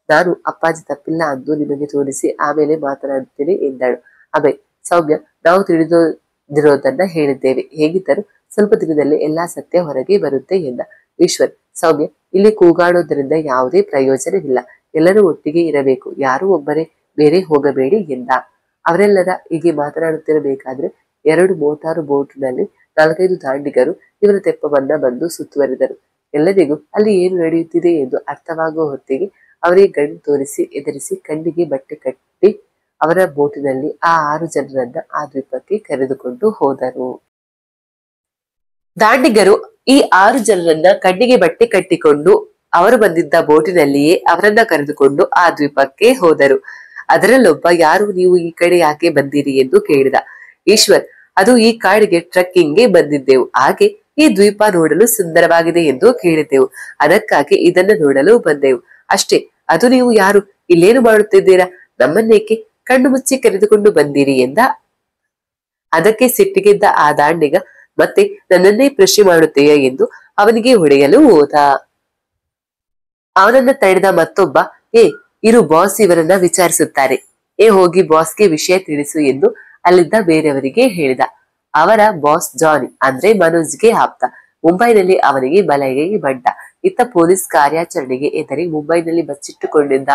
ನಾನು ಅಪ್ಪಾಜಿ ತಪ್ಪಿಲ್ಲ ಅಂದು ನಿಮಗೆ ತೋರಿಸಿ ಆಮೇಲೆ ಮಾತನಾಡುತ್ತೇನೆ ಎಂದಳು. ಅಭಯ್, ಸೌಮ್ಯ, ನಾವು ತಿಳಿದಿರೋದನ್ನ ಹೇಳಿದ್ದೇವೆ. ಹೇಗಿದ್ದರೂ ಸ್ವಲ್ಪ ದಿನದಲ್ಲಿ ಎಲ್ಲಾ ಸತ್ಯ ಹೊರಗೆ ಬರುತ್ತೆ ಎಂದ. ಈಶ್ವರ್, ಸೌಮ್ಯ, ಇಲ್ಲಿ ಕೂಗಾಡೋದ್ರಿಂದ ಯಾವುದೇ ಪ್ರಯೋಜನವಿಲ್ಲ. ಎಲ್ಲರೂ ಒಟ್ಟಿಗೆ ಇರಬೇಕು, ಯಾರು ಒಬ್ಬರೇ ಬೇರೆ ಹೋಗಬೇಡಿ ಎಂದ. ಅವರೆಲ್ಲರ ಹೀಗೆ ಮಾತನಾಡುತ್ತಿರಬೇಕಾದ್ರೆ 2 ಮೋಟಾರು ಬೋಟ್ನಲ್ಲಿ 4-5 ದಾಂಡಿಗರು ಇವರ ತೆಪ್ಪವನ್ನ ಬಂದು ಸುತ್ತುವರಿದರು. ಎಲ್ಲರಿಗೂ ಅಲ್ಲಿ ಏನು ನಡೆಯುತ್ತಿದೆ ಎಂದು ಅರ್ಥವಾಗುವ ಹೊತ್ತಿಗೆ ಅವರಿಗೆ ಗಂಡು ತೋರಿಸಿ ಎದುರಿಸಿ ಕಣ್ಣಿಗೆ ಬಟ್ಟೆ ಕಟ್ಟಿ ಅವರ ಬೋಟಿನಲ್ಲಿ ಆ 6 ಜನರನ್ನ ಆ ದ್ವೀಪಕ್ಕೆ ಕರೆದುಕೊಂಡು ಹೋದರು. ದಾಂಡಿಗರು ಈ 6 ಜನರನ್ನ ಕಣ್ಣಿಗೆ ಬಟ್ಟೆ ಕಟ್ಟಿಕೊಂಡು ಅವರು ಬಂದಿದ್ದ ಬೋಟಿನಲ್ಲಿಯೇ ಅವರನ್ನ ಕರೆದುಕೊಂಡು ಆ ದ್ವೀಪಕ್ಕೆ ಹೋದರು. ಅದರಲ್ಲೊಬ್ಬ, ಯಾರು ನೀವು ಈ ಕಡೆ ಯಾಕೆ ಬಂದಿರಿ ಎಂದು ಕೇಳಿದ. ಈಶ್ವರ್, ಅದು ಈ ಕಾಡಿಗೆ ಟ್ರೆಕ್ಕಿಂಗ್ಗೆ ಬಂದಿದ್ದೆವು. ಹಾಗೆ ಈ ದ್ವೀಪ ನೋಡಲು ಸುಂದರವಾಗಿದೆ ಎಂದು ಕೇಳಿದ್ದೆವು. ಅದಕ್ಕಾಗಿ ಇದನ್ನ ನೋಡಲು ಬಂದೆವು ಅಷ್ಟೇ. ಅದು ನೀವು ಯಾರು? ಇಲ್ಲೇನು ಮಾಡುತ್ತಿದ್ದೀರಾ? ನಮ್ಮನ್ನೇಕೆ ಕಣ್ಣು ಮುಚ್ಚಿ ಕರೆದುಕೊಂಡು ಬಂದಿರಿ ಎಂದ. ಅದಕ್ಕೆ ಸಿಟ್ಟಿಗೆದ್ದ ಆ ದಾಂಡಿಗ, ಮತ್ತೆ ನನ್ನನ್ನೇ ಪ್ರಶ್ನೆ ಮಾಡುತ್ತೀಯ ಎಂದು ಅವನಿಗೆ ಹೊಡೆಯಲು ಹೋದ. ಅವನನ್ನ ತಡೆದ ಮತ್ತೊಬ್ಬ, ಇರು, ಬಾಸ್ ಇವರನ್ನ ವಿಚಾರಿಸುತ್ತಾರೆ. ಹೋಗಿ ಬಾಸ್ಗೆ ವಿಷಯ ತಿಳಿಸು ಎಂದು ಅಲ್ಲಿದ್ದ ಬೇರೆಯವರಿಗೆ ಹೇಳಿದ. ಅವರ ಬಾಸ್ ಜಾನಿ ಅಂದ್ರೆ ಮನೋಜ್ಗೆ ಆಪ್ತ. ಮುಂಬೈನಲ್ಲಿ ಅವನಿಗೆ ಬಲಗೈ ಬಂಟ. ಇತ್ತ ಪೊಲೀಸ್ ಕಾರ್ಯಾಚರಣೆಗೆ ಎದುರಿ ಮುಂಬೈನಲ್ಲಿ ಬಚ್ಚಿಟ್ಟುಕೊಂಡಿದ್ದ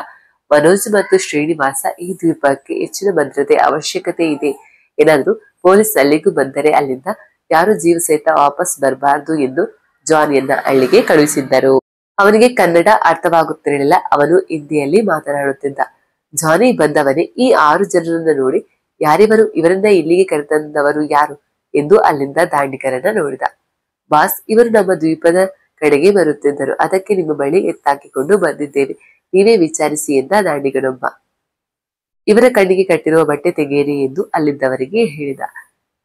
ಮನೋಜ್ ಮತ್ತು ಶ್ರೀನಿವಾಸ ಈ ದ್ವೀಪಕ್ಕೆ ಹೆಚ್ಚಿನ ಭದ್ರತೆ ಅವಶ್ಯಕತೆ ಇದೆ. ಏನಾದ್ರೂ ಪೊಲೀಸ್ ಅಲ್ಲಿಗೂ ಬಂದರೆ ಅಲ್ಲಿಂದ ಯಾರು ಜೀವ ಸಹಿತ ವಾಪಸ್ ಬರಬಾರದು ಎಂದು ಜಾನಿಯನ್ನ ಹಳ್ಳಿಗೆ ಕಳುಹಿಸಿದ್ದರು. ಅವನಿಗೆ ಕನ್ನಡ ಅರ್ಥವಾಗುತ್ತಿರಲಿಲ್ಲ. ಅವನು ಹಿಂದಿಯಲ್ಲಿ ಮಾತನಾಡುತ್ತಿದ್ದ. ಜಾನಿ ಬಂದವನೇ ಈ 6 ಜನರನ್ನ ನೋಡಿ, ಯಾರಿವರು? ಇವರನ್ನ ಇಲ್ಲಿಗೆ ಕರೆತಂದವರು ಯಾರು ಎಂದು ಅಲ್ಲಿಂದ ದಾಂಡಿಗರನ್ನ ನೋಡಿದ. ಬಾಸ್, ಇವರು ನಮ್ಮ ದ್ವೀಪದ ಕಡೆಗೆ ಬರುತ್ತಿದ್ದರು. ಅದಕ್ಕೆ ನಿಮ್ಮ ಬಳಿ ಎತ್ತಾಕಿಕೊಂಡು ಬಂದಿದ್ದೇವೆ. ನೀವೇ ವಿಚಾರಿಸಿ ಎಂದ ದಾಂಡಿಗನೊಬ್ಬ. ಇವರ ಕಣ್ಣಿಗೆ ಕಟ್ಟಿರುವ ಬಟ್ಟೆ ತೆಗೆಯಿರಿ ಎಂದು ಅಲ್ಲಿದ್ದವರಿಗೆ ಹೇಳಿದ.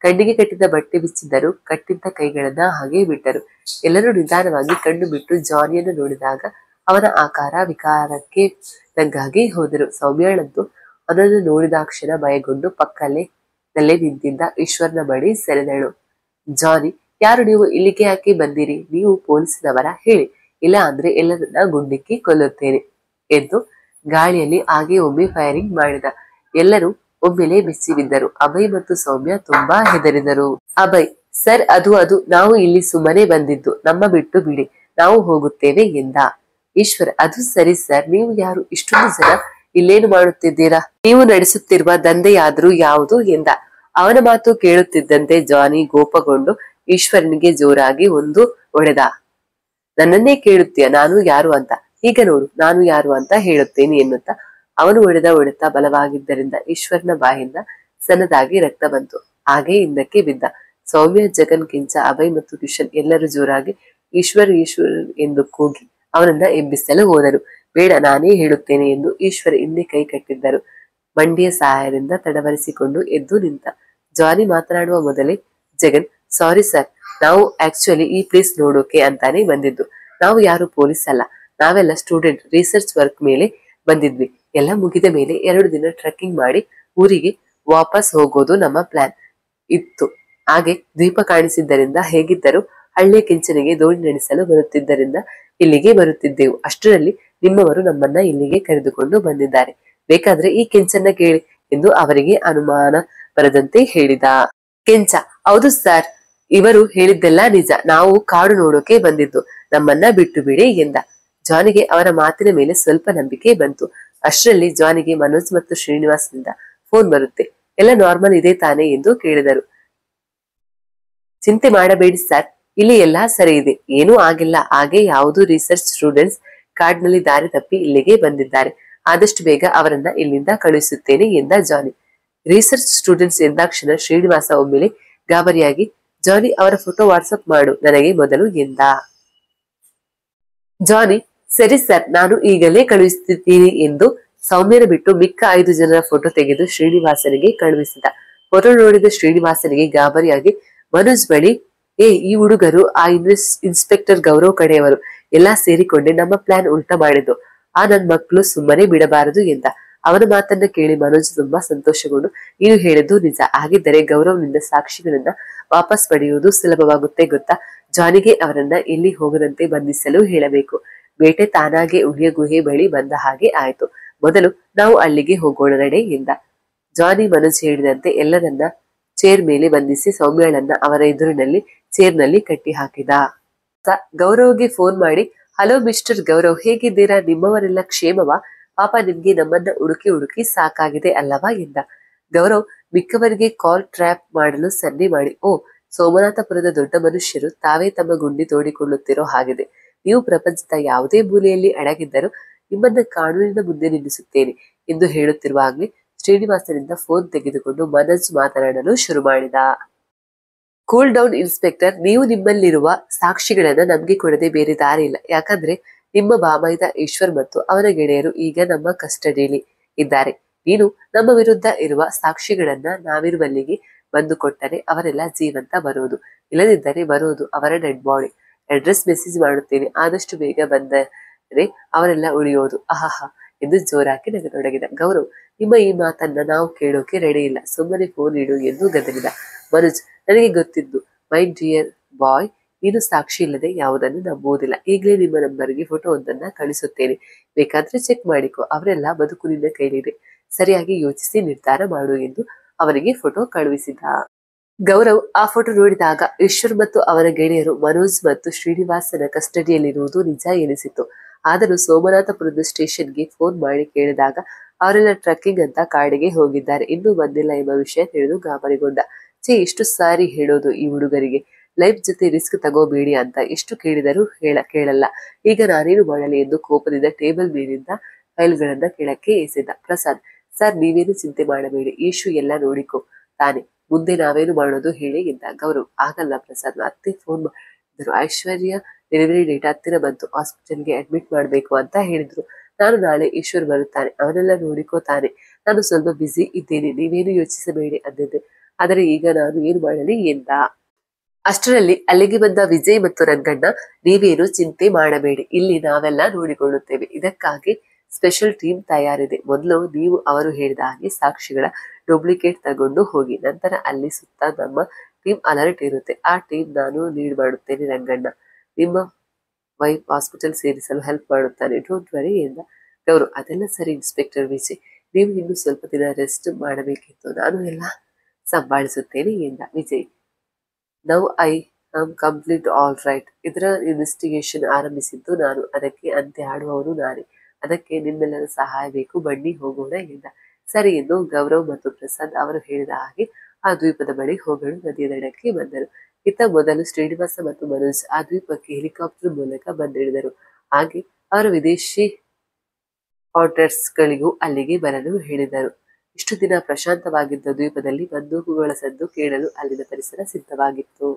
ಕಣ್ಣಿಗೆ ಕಟ್ಟಿದ ಬಟ್ಟೆ ಬಿಚ್ಚಿದ್ದರು. ಕಟ್ಟಿದ್ದ ಕೈಗಳನ್ನ ಹಾಗೆ ಬಿಟ್ಟರು. ಎಲ್ಲರೂ ನಿಧಾನವಾಗಿ ಕಣ್ಣು ಬಿಟ್ಟು ಜಾನಿಯನ್ನು ನೋಡಿದಾಗ ಅವನ ಆಕಾರ ವಿಕಾರಕ್ಕೆ ತಗ್ಗಾಗಿ ಹೋದರು. ಸೌಮ್ಯಳಂತೂ ಅವನನ್ನು ನೋಡಿದಾಕ್ಷಣ ಭಯಗೊಂಡು ಪಕ್ಕದಲ್ಲೇ ನಿಂತಿದ್ದ ಈಶ್ವರ್ನ ಬಳಿ ಸೆಳೆದಳು. ಜಾನಿ, ಯಾರು ನೀವು? ಇಲ್ಲಿಗೆ ಯಾಕೆ ಬಂದಿರಿ? ನೀವು ಪೊಲೀಸ್ನವರ? ಹೇಳಿ, ಇಲ್ಲ ಅಂದ್ರೆ ಎಲ್ಲರನ್ನ ಗುಂಡಿಕ್ಕಿ ಕೊಲ್ಲುತ್ತೇನೆ ಎಂದು ಗಾಳಿಯಲ್ಲಿ ಹಾಗೆ ಒಮ್ಮೆ ಫೈರಿಂಗ್ ಮಾಡಿದ. ಎಲ್ಲರೂ ಒಮ್ಮೆಲೆ ಬೆಚ್ಚಿ ಬಿದ್ದರು. ಅಭಯ್ ಮತ್ತು ಸೌಮ್ಯ ತುಂಬಾ ಹೆದರಿದರು. ಅಭಯ್, ಸರ್, ಅದು ನಾವು ಇಲ್ಲಿ ಸುಮ್ಮನೆ ಬಂದಿದ್ದು. ನಮ್ಮ ಬಿಟ್ಟು ಬಿಡಿ, ನಾವು ಹೋಗುತ್ತೇವೆ ಎಂದ. ಈಶ್ವರ್, ಅದು ಸರಿ ಸರ್, ನೀವು ಯಾರು? ಇಷ್ಟೊಂದು ಜನ ಇಲ್ಲೇನು ಮಾಡುತ್ತಿದ್ದೀರಾ? ನೀವು ನಡೆಸುತ್ತಿರುವ ದಂಧೆಯಾದ್ರೂ ಯಾವುದು ಎಂದ. ಅವನ ಮಾತು ಕೇಳುತ್ತಿದ್ದಂತೆ ಜಾನಿ ಕೋಪಗೊಂಡು ಈಶ್ವರನಿಗೆ ಜೋರಾಗಿ ಒಂದು ಹೊಡೆದ. ನನ್ನನ್ನೇ ಕೇಳುತ್ತೀಯ ನಾನು ಯಾರು ಅಂತ? ಈಗ ನೋಡು, ನಾನು ಯಾರು ಅಂತ ಹೇಳುತ್ತೇನೆ ಎನ್ನುತ್ತಾ ಅವನು ಹೊಡೆದ ಹೊಡೆತ ಬಲವಾಗಿದ್ದರಿಂದ ಈಶ್ವರ್ನ ಬಾಯಿಂದ ಸಣ್ಣದಾಗಿ ರಕ್ತ ಬಂತು. ಹಾಗೆ ಹಿಂದಕ್ಕೆ ಬಿದ್ದ. ಸೌಮ್ಯ, ಜಗನ್, ಕಿಂಚ, ಅಭಯ್ ಮತ್ತು ಕಿಶನ್ ಎಲ್ಲರೂ ಜೋರಾಗಿ ಈಶ್ವರ್ ಈಶ್ವರ್ ಎಂದು ಕೂಗಿ ಅವನನ್ನ ಎಬ್ಬಿಸಲು ಹೋದರು. ಬೇಡ, ನಾನೇ ಹೇಳುತ್ತೇನೆ ಎಂದು ಈಶ್ವರ್ ಹಿಂದೆ ಕೈ ಕಟ್ಟಿದ್ದರು. ಮಂಡಿಯ ಸಹಾಯದಿಂದ ತಡವರಿಸಿಕೊಂಡು ಎದ್ದು ನಿಂತ. ಜಾನಿ ಮಾತನಾಡುವ ಮೊದಲೇ ಜಗನ್, ಸಾರಿ ಸರ್, ನಾವು ಆಕ್ಚುಲಿ ಈ ಪ್ಲೇಸ್ ನೋಡೋಕೆ ಅಂತಾನೆ ಬಂದಿದ್ದು. ನಾವು ಯಾರು ಪೊಲೀಸ್ ಅಲ್ಲ, ನಾವೆಲ್ಲ ಸ್ಟೂಡೆಂಟ್, ರಿಸರ್ಚ್ ವರ್ಕ್ ಮೇಲೆ ಬಂದಿದ್ವಿ. ಎಲ್ಲ ಮುಗಿದ ಮೇಲೆ 2 ದಿನ ಟ್ರೆಕ್ಕಿಂಗ್ ಮಾಡಿ ಊರಿಗೆ ವಾಪಸ್ ಹೋಗೋದು ನಮ್ಮ ಪ್ಲಾನ್ ಇತ್ತು. ಹಾಗೆ ದ್ವೀಪ ಕಾಣಿಸಿದ್ದರಿಂದ, ಹೇಗಿದ್ದರೂ ಹಳ್ಳಿಯ ಕಿಂಚನಿಗೆ ದೋಣಿ ನಡೆಸಲು ಬರುತ್ತಿದ್ದರಿಂದ ಇಲ್ಲಿಗೆ ಬರುತ್ತಿದ್ದೆವು. ಅಷ್ಟರಲ್ಲಿ ನಿಮ್ಮವರು ನಮ್ಮನ್ನ ಇಲ್ಲಿಗೆ ಕರೆದುಕೊಂಡು ಬಂದಿದ್ದಾರೆ. ಬೇಕಾದ್ರೆ ಈ ಕೆಂಚನ್ನ ಕೇಳಿ ಎಂದು ಅವರಿಗೆ ಅನುಮಾನ ಬರದಂತೆ ಹೇಳಿದ. ಕೆಂಚ, ಹೌದು ಸರ್, ಇವರು ಹೇಳಿದ್ದೆಲ್ಲ ನಿಜ. ನಾವು ಕಾಡು ನೋಡೋಕೆ ಬಂದಿದ್ದು. ನಮ್ಮನ್ನ ಬಿಟ್ಟು ಬಿಡಿ ಎಂದ. ಜಾನಿಗೆ ಅವರ ಮಾತಿನ ಮೇಲೆ ಸ್ವಲ್ಪ ನಂಬಿಕೆ ಬಂತು. ಅಷ್ಟರಲ್ಲಿ ಜಾನಿಗೆ ಮನೋಜ್ ಮತ್ತು ಶ್ರೀನಿವಾಸ್ನಿಂದ ಫೋನ್ ಬರುತ್ತೆ. ಎಲ್ಲ ನಾರ್ಮಲ್ ಇದೆ ತಾನೆ ಎಂದು ಕೇಳಿದರು. ಚಿಂತೆ ಮಾಡಬೇಡಿ ಸರ್, ಇಲ್ಲಿ ಎಲ್ಲಾ ಸರಿ ಇದೆ, ಏನೂ ಆಗಿಲ್ಲ. ಹಾಗೆ ಯಾವುದು ರಿಸರ್ಚ್ ಸ್ಟೂಡೆಂಟ್ಸ್ ಕಾಡಿನಲ್ಲಿ ದಾರಿ ತಪ್ಪಿ ಇಲ್ಲಿಗೆ ಬಂದಿದ್ದಾರೆ. ಆದಷ್ಟು ಬೇಗ ಅವರನ್ನ ಇಲ್ಲಿಂದ ಕಳುಹಿಸುತ್ತೇನೆ ಎಂದ ಜಾನಿ. ರಿಸರ್ಚ್ ಸ್ಟೂಡೆಂಟ್ಸ್ ಎಂದಾಕ್ಷಣ ಶ್ರೀನಿವಾಸ ಒಮ್ಮೆಲೆ ಗಾಬರಿಯಾಗಿ, ಜಾನಿ, ಅವರ ಫೋಟೋ ವಾಟ್ಸಪ್ ಮಾಡು ನನಗೆ ಮೊದಲು ಎಂದ. ಜಾನಿ, ಸರಿ ಸರ್, ನಾನು ಈಗಲೇ ಕಳುಹಿಸುತ್ತೀನಿ ಎಂದು ಸೌಮ್ಯನ ಬಿಟ್ಟು ಮಿಕ್ಕ 5 ಜನರ ಫೋಟೋ ತೆಗೆದು ಶ್ರೀನಿವಾಸನಿಗೆ ಕಳುಹಿಸಿದ. ಫೋಟೋ ನೋಡಿದ ಶ್ರೀನಿವಾಸನಿಗೆ ಗಾಬರಿಯಾಗಿ ಮನೋಜ್ ಬಳಿ, ಈ ಹುಡುಗರು ಆ ಇನ್ಸ್ಪೆಕ್ಟರ್ ಗೌರವ್ ಕಡೆಯವರು ಎಲ್ಲಾ ಸೇರಿಕೊಂಡೆ ನಮ್ಮ ಪ್ಲಾನ್ ಉಲ್ಟಾ ಮಾಡಿದ್ದು. ಆ ನನ್ ಮಕ್ಕಳು ಸುಮ್ಮನೆ ಬಿಡಬಾರದು ಎಂದ. ಅವನ ಮಾತನ್ನ ಕೇಳಿ ಮನೋಜ್ ತುಂಬಾ ಸಂತೋಷಗೊಂಡು, ನೀನು ಹೇಳಿದ್ದು ನಿಜ. ಹಾಗಿದ್ದರೆ ಗೌರವ್ನಿಂದ ಸಾಕ್ಷಿಗಳನ್ನ ವಾಪಸ್ ಪಡೆಯುವುದು ಸುಲಭವಾಗುತ್ತೆ ಗೊತ್ತಾ? ಜಾನಿಗೆ ಅವರನ್ನ ಎಲ್ಲಿ ಹೋಗದಂತೆ ಬಂಧಿಸಲು ಹೇಳಬೇಕು. ಬೇಟೆ ತಾನಾಗೆ ಉಳಿಯ ಗುಹೆ ಬಳಿ ಬಂದ ಹಾಗೆ ಆಯ್ತು. ಮೊದಲು ನಾವು ಅಲ್ಲಿಗೆ ಹೋಗೋಣ ನಡೆ ಎಂದ. ಜಾನಿ ಮನೋಜ್ ಹೇಳಿದಂತೆ ಎಲ್ಲರನ್ನ ಚೇರ್ ಮೇಲೆ ಬಂಧಿಸಿ ಸೌಮ್ಯಳನ್ನ ಅವರ ಎದುರಿನಲ್ಲಿ ಚೇರ್ನಲ್ಲಿ ಕಟ್ಟಿ ಹಾಕಿದ. ಗೌರವ್ಗೆ ಫೋನ್ ಮಾಡಿ, ಹಲೋ ಮಿಸ್ಟರ್ ಗೌರವ್, ಹೇಗಿದ್ದೀರಾ? ನಿಮ್ಮವರೆಲ್ಲ ಕ್ಷೇಮವಾ? ಪಾಪ ನಿಮ್ಗೆ ನಮ್ಮನ್ನ ಹುಡುಕಿ ಹುಡುಕಿ ಸಾಕಾಗಿದೆ ಅಲ್ಲವಾ ಎಂದ. ಗೌರವ್ ಮಿಕ್ಕವರಿಗೆ ಕಾಲ್ ಟ್ರ್ಯಾಪ್ ಮಾಡಲು ಸನ್ನೆ ಮಾಡಿ, ಸೋಮನಾಥಪುರದ ದೊಡ್ಡ ಮನುಷ್ಯರು ತಾವೇ ತಮ್ಮ ಗುಂಡಿ ತೋಡಿಕೊಳ್ಳುತ್ತಿರೋ ಹಾಗಿದೆ. ನೀವು ಪ್ರಪಂಚದ ಯಾವುದೇ ಮೂಲೆಯಲ್ಲಿ ಅಡಗಿದ್ದರೂ ನಿಮ್ಮನ್ನ ಕಾನೂನಿನ ಮುಂದೆ ನಿಲ್ಲಿಸುತ್ತೇನೆ ಎಂದು ಹೇಳುತ್ತಿರುವಾಗಲೇ ಶ್ರೀನಿವಾಸನಿಂದ ಫೋನ್ ತೆಗೆದುಕೊಂಡು ಮನೋಜ್ ಮಾತನಾಡಲು ಶುರು ಮಾಡಿದ. ಕೂಲ್ ಡೌನ್ ಇನ್ಸ್ಪೆಕ್ಟರ್, ನೀವು ನಿಮ್ಮಲ್ಲಿರುವ ಸಾಕ್ಷಿಗಳನ್ನ ನಮ್ಗೆ ಕೊಡದೆ ಬೇರೆ ದಾರಿ ಇಲ್ಲ. ಯಾಕಂದ್ರೆ ನಿಮ್ಮ ಬಾಮೈದ ಈಶ್ವರ್ ಮತ್ತು ಅವನ ಗೆಳೆಯರು ಈಗ ನಮ್ಮ ಕಸ್ಟಡಿಯಲ್ಲಿ ಇದ್ದಾರೆ. ನೀನು ನಮ್ಮ ವಿರುದ್ಧ ಇರುವ ಸಾಕ್ಷಿಗಳನ್ನ ನಾವಿರುವಲ್ಲಿಗೆ ಬಂದು ಕೊಟ್ಟರೆ ಅವರೆಲ್ಲ ಜೀವಂತ ಬರೋದು, ಇಲ್ಲದಿದ್ದರೆ ಬರೋದು ಅವರ ಡೆಡ್ ಬಾಡಿ. ಅಡ್ರೆಸ್ ಮೆಸೇಜ್ ಮಾಡುತ್ತೇನೆ, ಆದಷ್ಟು ಬೇಗ ಬಂದರೆ ಅವರೆಲ್ಲ ಉಳಿಯೋದು. ಆಹಾಹಾ ಎಂದು ಜೋರಾಗಿ ನಗತೊಡಗಿದ. ಗೌರವ್, ನಿಮ್ಮ ಈ ಮಾತನ್ನ ನಾವು ಕೇಳೋಕೆ ರೆಡಿ ಇಲ್ಲ, ಸುಮ್ಮನೆ ಫೋನ್ ಇಡು ಎಂದು ಗದರಿದ. ಮನೋಜ್, ನನಗೆ ಗೊತ್ತಿದ್ದು ಮೈ ಡಿಯರ್ ಬಾಯ್, ನೀನು ಸಾಕ್ಷಿ ಇಲ್ಲದೆ ಯಾವುದನ್ನು ನಂಬುವುದಿಲ್ಲ. ಈಗಲೇ ನಿಮ್ಮ ನಂಬರ್ಗೆ ಫೋಟೋ ಒಂದನ್ನ ಕಳಿಸುತ್ತೇನೆ, ಬೇಕಾದ್ರೆ ಚೆಕ್ ಮಾಡಿಕೊ. ಅವರೆಲ್ಲ ಬದುಕು ನಿನ್ನ ಕೈಲಿದೆ, ಸರಿಯಾಗಿ ಯೋಚಿಸಿ ನಿರ್ಧಾರ ಮಾಡು ಎಂದು ಅವನಿಗೆ ಫೋಟೋ ಕಳುಹಿಸಿದ. ಗೌರವ್ ಆ ಫೋಟೋ ನೋಡಿದಾಗ ಈಶ್ವರ್ ಮತ್ತು ಅವನ ಗೆಳೆಯರು ಮನೋಜ್ ಮತ್ತು ಶ್ರೀನಿವಾಸನ ಕಸ್ಟಡಿಯಲ್ಲಿರುವುದು ನಿಜ ಎನಿಸಿತು. ಆದರೂ ಸೋಮನಾಥಪುರದ ಸ್ಟೇಷನ್ಗೆ ಫೋನ್ ಮಾಡಿ ಕೇಳಿದಾಗ ಅವರೆಲ್ಲ ಟ್ರಕ್ಕಿಂಗ್ ಅಂತ ಕಾಡಿಗೆ ಹೋಗಿದ್ದಾರೆ, ಇನ್ನೂ ಬಂದಿಲ್ಲ ಎಂಬ ವಿಷಯ ತಿಳಿದು ಗಾಬರಿಗೊಂಡ. ಎಷ್ಟು ಸಾರಿ ಹೇಳೋದು ಈ ಹುಡುಗರಿಗೆ, ಲೈಫ್ ಜೊತೆ ರಿಸ್ಕ್ ತಗೋಬೇಡಿ ಅಂತ ಎಷ್ಟು ಕೇಳಿದರೂ ಕೇಳಲ್ಲ. ಈಗ ನಾನೇನು ಮಾಡಲಿ ಎಂದು ಕೋಪದಿಂದ ಟೇಬಲ್ ಮೇಲಿಂದ ಫೈಲ್ಗಳನ್ನ ಕೆಳಕ್ಕೆ ಎಸೆದ. ಪ್ರಸಾದ್, ಸರ್ ನೀವೇನು ಚಿಂತೆ ಮಾಡಬೇಡಿ, ಈಶು ಎಲ್ಲ ನೋಡಿಕೊ ತಾನೆ, ಮುಂದೆ ನಾವೇನು ಮಾಡೋದು ಹೇಳಿ ಎಂದ. ಗೌರವ್, ಆಗಲ್ಲ ಪ್ರಸಾದ್, ಅತ್ತೆ ಫೋನ್ ಮಾಡಿದ್ರು, ಐಶ್ವರ್ಯ ಡೆಲಿವರಿ ಡೇಟ್ ಹತ್ತಿರ ಬಂತು, ಹಾಸ್ಪಿಟಲ್ಗೆ ಅಡ್ಮಿಟ್ ಮಾಡ್ಬೇಕು ಅಂತ ಹೇಳಿದ್ರು. ನಾನು ನಾಳೆ ಈಶ್ವರ್ ಬರುತ್ತಾನೆ, ಅವನೆಲ್ಲ ನೋಡಿಕೋ ತಾನೆ, ನಾನು ಸ್ವಲ್ಪ ಬ್ಯುಸಿ ಇದ್ದೇನೆ, ನೀವೇನು ಯೋಚಿಸಬೇಡಿ ಅಂದಿದ್ದೆ. ಆದರೆ ಈಗ ನಾನು ಏನು ಮಾಡಲಿ ಎಂದ. ಅಷ್ಟರಲ್ಲಿ ಅಲ್ಲಿಗೆ ಬಂದ ವಿಜಯ್ ಮತ್ತು ರಂಗಣ್ಣ, ನೀವೇನು ಚಿಂತೆ ಮಾಡಬೇಡಿ, ಇಲ್ಲಿ ನಾವೆಲ್ಲ ನೋಡಿಕೊಳ್ಳುತ್ತೇವೆ, ಇದಕ್ಕಾಗಿ ಸ್ಪೆಷಲ್ ಟೀಮ್ ತಯಾರಿದೆ. ಮೊದಲು ನೀವು ಅವರು ಹೇಳಿದ ಹಾಗೆ ಸಾಕ್ಷಿಗಳ ಡೂಪ್ಲಿಕೇಟ್ ತಗೊಂಡು ಹೋಗಿ, ನಂತರ ಅಲ್ಲಿ ಸುತ್ತ ನಮ್ಮ ಟೀಮ್ ಅಲರ್ಟ್ ಇರುತ್ತೆ, ಆ ಟೀಮ್ ನಾನು ಲೀಡ್ ಮಾಡುತ್ತೇನೆ. ರಂಗಣ್ಣ ನಿಮ್ಮ ವೈಫ್ ಹಾಸ್ಪಿಟಲ್ ಸೇರಿಸಲು ಹೆಲ್ಪ್ ಮಾಡುತ್ತಾನೆ, ಡೋಂಟ್ ವರಿ ಎಂದ. ಗೌರವ್, ಅದೆಲ್ಲ ಸರಿ ಇನ್ಸ್ಪೆಕ್ಟರ್ ವಿಜಯ್, ನೀವು ಇನ್ನು ಸ್ವಲ್ಪ ದಿನ ರೆಸ್ಟ್ ಮಾಡಬೇಕಿತ್ತು, ನಾನು ಎಲ್ಲ ಸಂಭಾಳಿಸುತ್ತೇನೆ ಎಂದ. Vijay, now I am complete all right, ಇದರ ಇನ್ವೆಸ್ಟಿಗೇಷನ್ ಆರಂಭಿಸಿದ್ದು ನಾನು, ಅದಕ್ಕೆ ಅಂತ್ಯ ಆಡುವವನು ನಾನೇ, ಅದಕ್ಕೆ ನಿಮ್ಮೆಲ್ಲರ ಸಹಾಯ ಬೇಕು, ಬನ್ನಿ ಹೋಗೋಣ ಎಂದ. ಸರಿ ಎಂದು ಗೌರವ್ ಮತ್ತು ಪ್ರಸಾದ್ ಅವರು ಹೇಳಿದ ಹಾಗೆ ಆ ದ್ವೀಪದ ಬಳಿ ಹೋಗಲು ನದಿಯ ದಡಕ್ಕೆ ಬಂದರು. ಇತ್ತ ಮೊದಲು ಶ್ರೀನಿವಾಸ ಮತ್ತು ಮನೋಜ್ ಆ ದ್ವೀಪಕ್ಕೆ ಹೆಲಿಕಾಪ್ಟರ್ ಮೂಲಕ ಬಂದಿಳಿದರು. ಹಾಗೆ ಅವರ ವಿದೇಶಿ ಗಳಿಗೂ ಅಲ್ಲಿಗೆ ಬರಲು ಹೇಳಿದರು. ಇಷ್ಟು ದಿನ ಪ್ರಶಾಂತವಾಗಿದ್ದ ದ್ವೀಪದಲ್ಲಿ ಬಂದೂಕುಗಳ ಸದ್ದು ಕೇಳಲು ಅಲ್ಲಿನ ಪರಿಸರ ಸಿದ್ಧವಾಗಿತ್ತು.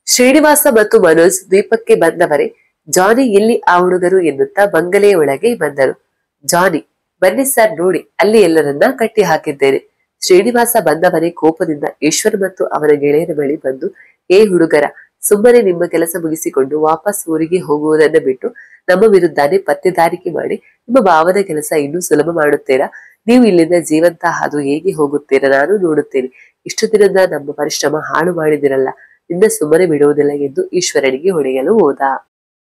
ಶ್ರೀನಿವಾಸ ಮತ್ತು ಮನೋಜ್ ದ್ವೀಪಕ್ಕೆ ಬಂದವರೇ. ಜಾನಿ ಎಲ್ಲಿ ಆ ಹುಡುಗರು ಎನ್ನುತ್ತಾ ಬಂಗಲೆಯ ಒಳಗೆ ಬಂದರು. ಜಾನಿ, ಬನ್ನಿ ಸರ್, ನೋಡಿ ಅಲ್ಲಿ ಎಲ್ಲರನ್ನ ಕಟ್ಟಿ ಹಾಕಿದ್ದೇನೆ. ಶ್ರೀನಿವಾಸ ಬಂದವರೇ ಕೋಪದಿಂದ ಈಶ್ವರ್ ಮತ್ತು ಅವನ ಗೆಳೆಯರ ಬಳಿ ಬಂದು, ಏ ಹುಡುಗರ, ಸುಮ್ಮನೆ ನಿಮ್ಮ ಕೆಲಸ ಮುಗಿಸಿಕೊಂಡು ವಾಪಸ್ ಊರಿಗೆ ಹೋಗುವುದನ್ನ ಬಿಟ್ಟು ನಮ್ಮ ವಿರುದ್ಧನೇ ಪತ್ತೆದಾರಿಕೆ ಮಾಡಿ ನಿಮ್ಮ ಭಾವದ ಕೆಲಸ ಇನ್ನೂ ಸುಲಭ ಮಾಡುತ್ತೀರಾ? ನೀವು ಇಲ್ಲಿಂದ ಜೀವಂತ ಅದು ಹೇಗೆ ಹೋಗುತ್ತೀರಾ ನಾನು ನೋಡುತ್ತೇನೆ. ಇಷ್ಟು ದಿನದ ನಮ್ಮ ಪರಿಶ್ರಮ ಹಾಳು ಮಾಡಿದಿರಲ್ಲ, ನಿನ್ನ ಸುಮ್ಮನೆ ಬಿಡುವುದಿಲ್ಲ ಎಂದು ಈಶ್ವರನಿಗೆ ಹೊಡೆಯಲು ಹೋದ.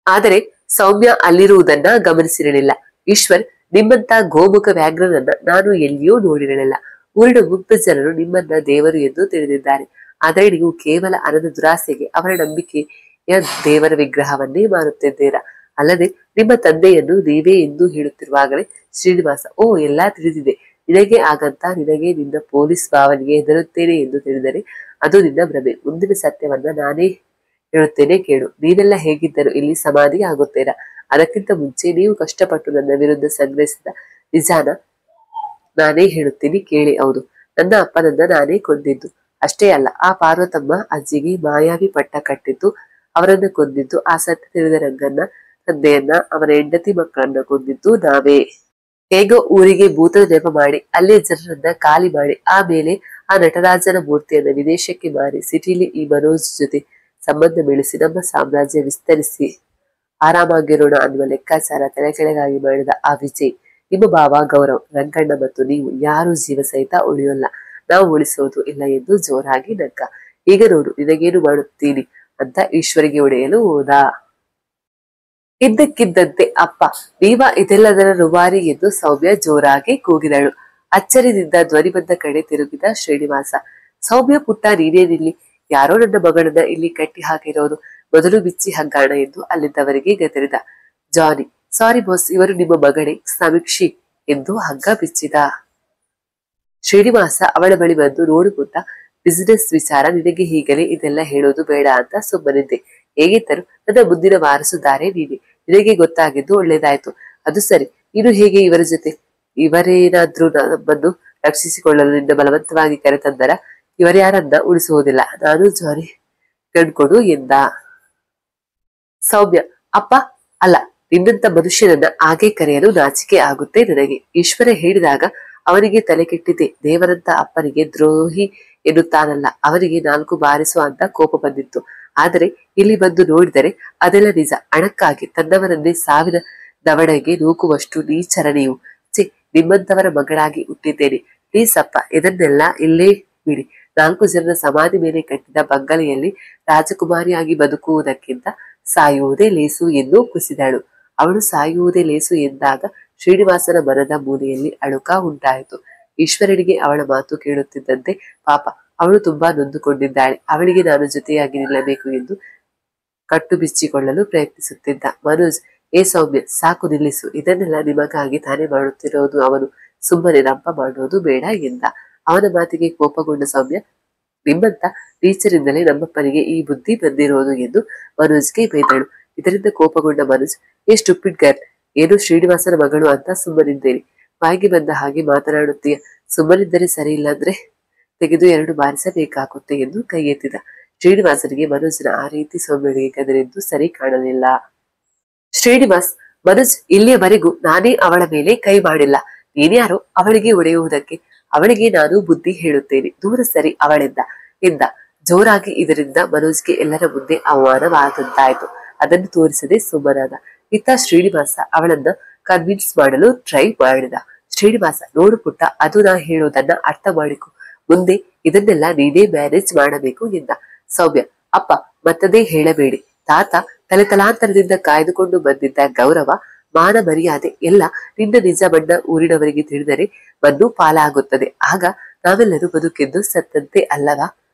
ಆದರೆ ಸೌಮ್ಯ ಅಲ್ಲಿರುವುದನ್ನ ಗಮನಿಸಿರಲಿಲ್ಲ. ಈಶ್ವರ್, ನಿಮ್ಮಂತ ಗೋಮುಖ ವ್ಯಾಘ್ರನನ್ನ ನಾನು ಎಲ್ಲಿಯೂ ನೋಡಿರಲಿಲ್ಲ. ಊರಿನ ಮುಗ್ಧ ಜನರು ನಿಮ್ಮನ್ನ ದೇವರು ಎಂದು ತಿಳಿದಿದ್ದಾರೆ, ಆದರೆ ನೀವು ಕೇವಲ ಅನದ ದುರಾಸೆಗೆ ಅವರ ನಂಬಿಕೆಯ ದೇವರ ವಿಗ್ರಹವನ್ನೇ ಮಾರುತ್ತಿದ್ದೀರಾ. ಅಲ್ಲದೆ ನಿಮ್ಮ ತಂದೆಯನ್ನು ನೀವೇ ಎಂದು ಹೇಳುತ್ತಿರುವಾಗಲೇ ಶ್ರೀನಿವಾಸ, ಓ ಎಲ್ಲಾ ತಿಳಿದಿದೆ ನಿನಗೆ, ಆಗಂತ ನಿನಗೆ ನಿನ್ನ ಪೊಲೀಸ್ ಭಾವನೆಗೆ ಹೆದರುತ್ತೇನೆ ಎಂದು ತಿಳಿದರೆ ಅದು ನಿನ್ನ ಭ್ರಮೆ. ಮುಂದಿನ ಸತ್ಯವನ್ನ ನಾನೇ ಹೇಳುತ್ತೇನೆ ಕೇಳು. ನೀವೆಲ್ಲ ಹೇಗಿದ್ದರು ಇಲ್ಲಿ ಸಮಾಧಿ ಆಗುತ್ತೀರಾ. ಅದಕ್ಕಿಂತ ಮುಂಚೆ ನೀವು ಕಷ್ಟಪಟ್ಟು ನನ್ನ ವಿರುದ್ಧ ಸಂಗ್ರಹಿಸಿದ ನಿಜಾನ ನಾನೇ ಹೇಳುತ್ತೀನಿ ಕೇಳಿ. ಹೌದು, ನನ್ನ ಅಪ್ಪನನ್ನ ನಾನೇ ಕೊಂದಿದ್ದು. ಅಷ್ಟೇ ಅಲ್ಲ, ಆ ಪಾರ್ವತಮ್ಮ ಅಜ್ಜಿಗೆ ಮಾಯಾವಿ ಪಟ್ಟ ಕಟ್ಟಿದ್ದು, ಅವರನ್ನ ಕೊಂದಿದ್ದು, ಆ ಸತ್ಯ ತಿಳಿದ ರಂಗನ್ನ ತಂದೆಯನ್ನ, ಅವನ ಹೆಂಡತಿ ಮಕ್ಕಳನ್ನ ಕೊಂದಿದ್ದು ನಾವೇ. ಹೇಗೋ ಊರಿಗೆ ಭೂತದ ನೆಪ ಮಾಡಿ ಅಲ್ಲಿ ಜನರನ್ನ ಖಾಲಿ ಮಾಡಿ ಆಮೇಲೆ ಆ ನಟರಾಜನ ಮೂರ್ತಿಯನ್ನ ವಿದೇಶಕ್ಕೆ ಮಾರಿ ಸಿಟಿಲಿ ಈ ಮನೋಜ್ ಜೊತೆ ಸಂಬಂಧ ಬೆಳೆಸಿ ನಮ್ಮ ಸಾಮ್ರಾಜ್ಯ ವಿಸ್ತರಿಸಿ ಆರಾಮಾಗಿರೋಣ ಅನ್ನುವ ಲೆಕ್ಕಾಚಾರ ತಲೆ ಕೆಳಗಾಗಿ ಮಾಡಿದ ಆ ವಿಜಯ್, ನಿಮ್ಮ ಭಾವ ಗೌರವ್, ರಂಗಣ್ಣ ಮತ್ತು ನೀವು ಯಾರು ಜೀವ ಸಹಿತ ಉಳಿಯೋಲ್ಲ, ನಾವು ಉಳಿಸೋದು ಇಲ್ಲ ಎಂದು ಜೋರಾಗಿ ನಕ್ಕ. ಈಗ ನೋಡು ನಿನಗೇನು ಮಾಡುತ್ತೀನಿ ಅಂತ ಈಶ್ವರಿಗೆ ಹೊಡೆಯಲು ಹೋದ. ಇದ್ದಕ್ಕಿದ್ದಂತೆ, ಅಪ್ಪ ನೀವ ಇದೆಲ್ಲದರ ರುವಾರಿ ಎಂದು ಸೌಮ್ಯ ಜೋರಾಗಿ ಕೂಗಿದಳು. ಅಚ್ಚರಿಯಿಂದ ಧ್ವನಿ ಬಂದ ಕಡೆ ತಿರುಗಿದ ಶ್ರೀನಿವಾಸ, ಸೌಮ್ಯ ಪುಟ್ಟ, ನೀನೇನಿಲ್ಲಿ? ಯಾರೋ ನನ್ನ ಮಗಳನ್ನ ಇಲ್ಲಿ ಕಟ್ಟಿ ಹಾಕಿರೋದು, ಮೊದಲು ಬಿಚ್ಚಿ ಹಗ್ಗಾಣ ಎಂದು ಅಲ್ಲಿದ್ದವರಿಗೆ ಗದರಿದ. ಜಾನಿ, ಸಾರಿ ಬಾಸ್, ಇವರು ನಿಮ್ಮ ಮಗಳೇ ಸಮೀಕ್ಷಿ ಎಂದು ಹಗ್ಗ ಬಿಚ್ಚಿದ. ಶ್ರೀನಿವಾಸ ಅವಳ ಬಳಿ ಬಂದು ನೋಡುತ್ತಾ, ಬಿಸಿನೆಸ್ ವಿಚಾರ, ನಿನಗೆ ಹೀಗಲೇ ಇದೆಲ್ಲ ಹೇಳೋದು ಬೇಡ ಅಂತ ಸುಮ್ಮನಿದ್ದೆ. ಹೇಗಿದ್ದರು ನನ್ನ ಮುಂದಿನ ವಾರಸುದಾರೆ ನೀನೆ, ನಿನಗೆ ಗೊತ್ತಾಗಿದ್ದು ಒಳ್ಳೇದಾಯ್ತು. ಅದು ಸರಿ, ನೀನು ಹೇಗೆ ಇವರ ಜೊತೆ? ಇವರೇನಾದ್ರೂ ನಮ್ಮನ್ನು ರಕ್ಷಿಸಿಕೊಳ್ಳಲು ನಿನ್ನ ಬಲವಂತವಾಗಿ ಕರೆತಂದರ? ಇವರ್ಯಾರನ್ನ ಉಳಿಸುವುದಿಲ್ಲ. ನಾನು ಜಾನಿ ಗಂಡ್ಕೊಡು ಎಂದ. ಸೌಮ್ಯ, ಅಪ್ಪ ಅಲ್ಲ, ನಿನ್ನಂತ ಮನುಷ್ಯನನ್ನ ಹಾಗೆ ಕರೆಯಲು ನಾಚಿಕೆ ಆಗುತ್ತೆ ನನಗೆ. ಈಶ್ವರ ಹೇಳಿದಾಗ ಅವನಿಗೆ ತಲೆ ಕೆಟ್ಟಿದೆ. ದೇವರಂತ ಅಪ್ಪನಿಗೆ ದ್ರೋಹಿ ಎನ್ನುತ್ತಾನಲ್ಲ, ಅವನಿಗೆ 4 ಬಾರಿಸುವ ಅಂತ ಕೋಪ ಬಂದಿತ್ತು. ಆದರೆ ಇಲ್ಲಿ ಬಂದು ನೋಡಿದರೆ ಅದೆಲ್ಲ ನಿಜ. ಹಣಕ್ಕಾಗಿ ತನ್ನವರನ್ನೇ ಸಾವಿನ ದವಡೆಗೆ ನೂಕುವಷ್ಟು ನೀಚರ ನೀವು. ನಿಮ್ಮಂತವರ ಮಗಳಾಗಿ ಹುಟ್ಟಿದ್ದೇನೆ. ಪ್ಲೀಸ್ ಅಪ್ಪ, ಇದನ್ನೆಲ್ಲ ಇಲ್ಲೇ ಬಿಡಿ. 4 ಜನರ ಸಮಾಧಿ ಮೇಲೆ ಕಟ್ಟಿದ ಬಂಗಲೆಯಲ್ಲಿ ರಾಜಕುಮಾರಿಯಾಗಿ ಬದುಕುವುದಕ್ಕಿಂತ ಸಾಯುವುದೇ ಲೇಸು ಎಂದು ಕುಸಿದಳು. ಅವಳು ಸಾಯುವುದೇ ಲೇಸು ಎಂದಾಗ ಶ್ರೀನಿವಾಸನ ಮನದ ಮೂಲೆಯಲ್ಲಿ ಅಳುಕ ಉಂಟಾಯಿತು. ಈಶ್ವರನಿಗೆ ಅವಳ ಮಾತು ಕೇಳುತ್ತಿದ್ದಂತೆ ಪಾಪ, ಅವಳು ತುಂಬಾ ನೊಂದುಕೊಂಡಿದ್ದಾಳೆ. ಅವಳಿಗೆ ನಾನು ಜೊತೆಯಾಗಿ ನಿಲ್ಲಬೇಕು ಎಂದು ಕಟ್ಟು ಬಿಚ್ಚಿಕೊಳ್ಳಲು ಪ್ರಯತ್ನಿಸುತ್ತಿದ್ದ. ಮನೋಜ್, ಏ ಸೌಮ್ಯ, ಸಾಕು ನಿಲ್ಲಿಸು. ಇದನ್ನೆಲ್ಲ ನಿಮಗಾಗಿ ತಾನೇ ಮಾಡುತ್ತಿರೋದು. ಅವನು ಸುಮ್ಮನೆ ರಂಪ ಮಾಡೋದು ಬೇಡ ಎಂದ. ಅವನ ಮಾತಿಗೆ ಕೋಪಗೊಂಡ ಸೌಮ್ಯ, ನಿಮ್ಮಂತ ಟೀಚರಿಂದಲೇ ನಮ್ಮಪ್ಪನಿಗೆ ಈ ಬುದ್ಧಿ ಬಂದಿರೋದು ಎಂದು ಮನೋಜ್ಗೆ ಬೈದಳು. ಇದರಿಂದ ಕೋಪಗೊಂಡ ಮನೋಜ್, ಏ ಸ್ಟುಪಿಡ್ ಗರ್ಲ್, ಏನು ಶ್ರೀನಿವಾಸನ ಮಗಳು ಅಂತ ಸುಮ್ಮನಿದ್ದೇನೆ. ಬಾಯಿಗೆ ಬಂದ ಹಾಗೆ ಮಾತನಾಡುತ್ತೀಯ. ಸುಮ್ಮನಿದ್ದರೆ ಸರಿ, ಇಲ್ಲಾಂದ್ರೆ ತೆಗೆದು 2 ಬಾರಿಸಬೇಕಾಗುತ್ತೆ ಎಂದು ಕೈ ಎತ್ತಿದ. ಶ್ರೀನಿವಾಸನಿಗೆ ಮನೋಜ್ನ ಆ ರೀತಿ ಸೌಮ್ಯಳಿಗೆ ಕದರಿದ್ದು ಸರಿ ಕಾಣಲಿಲ್ಲ. ಶ್ರೀನಿವಾಸ್, ಮನೋಜ್, ಇಲ್ಲಿಯವರೆಗೂ ನಾನೇ ಅವಳ ಮೇಲೆ ಕೈ ಮಾಡಿಲ್ಲ. ನೀನ್ಯಾರೋ ಅವಳಿಗೆ ಒಡೆಯುವುದಕ್ಕೆ? ಅವಳಿಗೆ ನಾನು ಬುದ್ಧಿ ಹೇಳುತ್ತೇನೆ. ದೂರ ಸರಿ ಅವಳಿಂದ ಎಂದ ಜೋರಾಗಿ. ಇದರಿಂದ ಮನೋಜ್ಗೆ ಎಲ್ಲರ ಮುಂದೆ ಅವಮಾನವಾದಂತಾಯ್ತು. ಅದನ್ನು ತೋರಿಸದೆ ಸುಮ್ಮನಾದ. ಇತ್ತ ಶ್ರೀನಿವಾಸ ಅವಳನ್ನ ಕನ್ವಿನ್ಸ್ ಮಾಡಲು ಟ್ರೈ ಮಾಡಿದ. ಶ್ರೀನಿವಾಸ, ನೋಡು ಪುಟ್ಟ, ಅದು ನಾ ಹೇಳೋದನ್ನ ಅರ್ಥ ಮಾಡಿಕೊ. ಮುಂದೆ ಇದನ್ನೆಲ್ಲ ನೀನೇ ಮ್ಯಾನೇಜ್ ಮಾಡಬೇಕು ಎಂದ. ಸೌಮ್ಯ, ಅಪ್ಪ, ಮತ್ತದೇ ಹೇಳಬೇಡಿ. ತಾತ ತಲೆತಲಾಂತರದಿಂದ ಕಾಯ್ದುಕೊಂಡು ಬಂದಿದ್ದ ಗೌರವ, ಮಾನ ಮರ್ಯಾದೆ ಎಲ್ಲ ನಿನ್ನ ನಿಜ ಬಣ್ಣ ಊರಿನವರಿಗೆ ತಿಳಿದರೆ ಮಣ್ಣು ಪಾಲಾಗುತ್ತದೆ. ಆಗ ನಾವೆಲ್ಲರೂ ಬದುಕೆಂದು ಸತ್ತಂತೆ ಅಲ್ಲವಾ?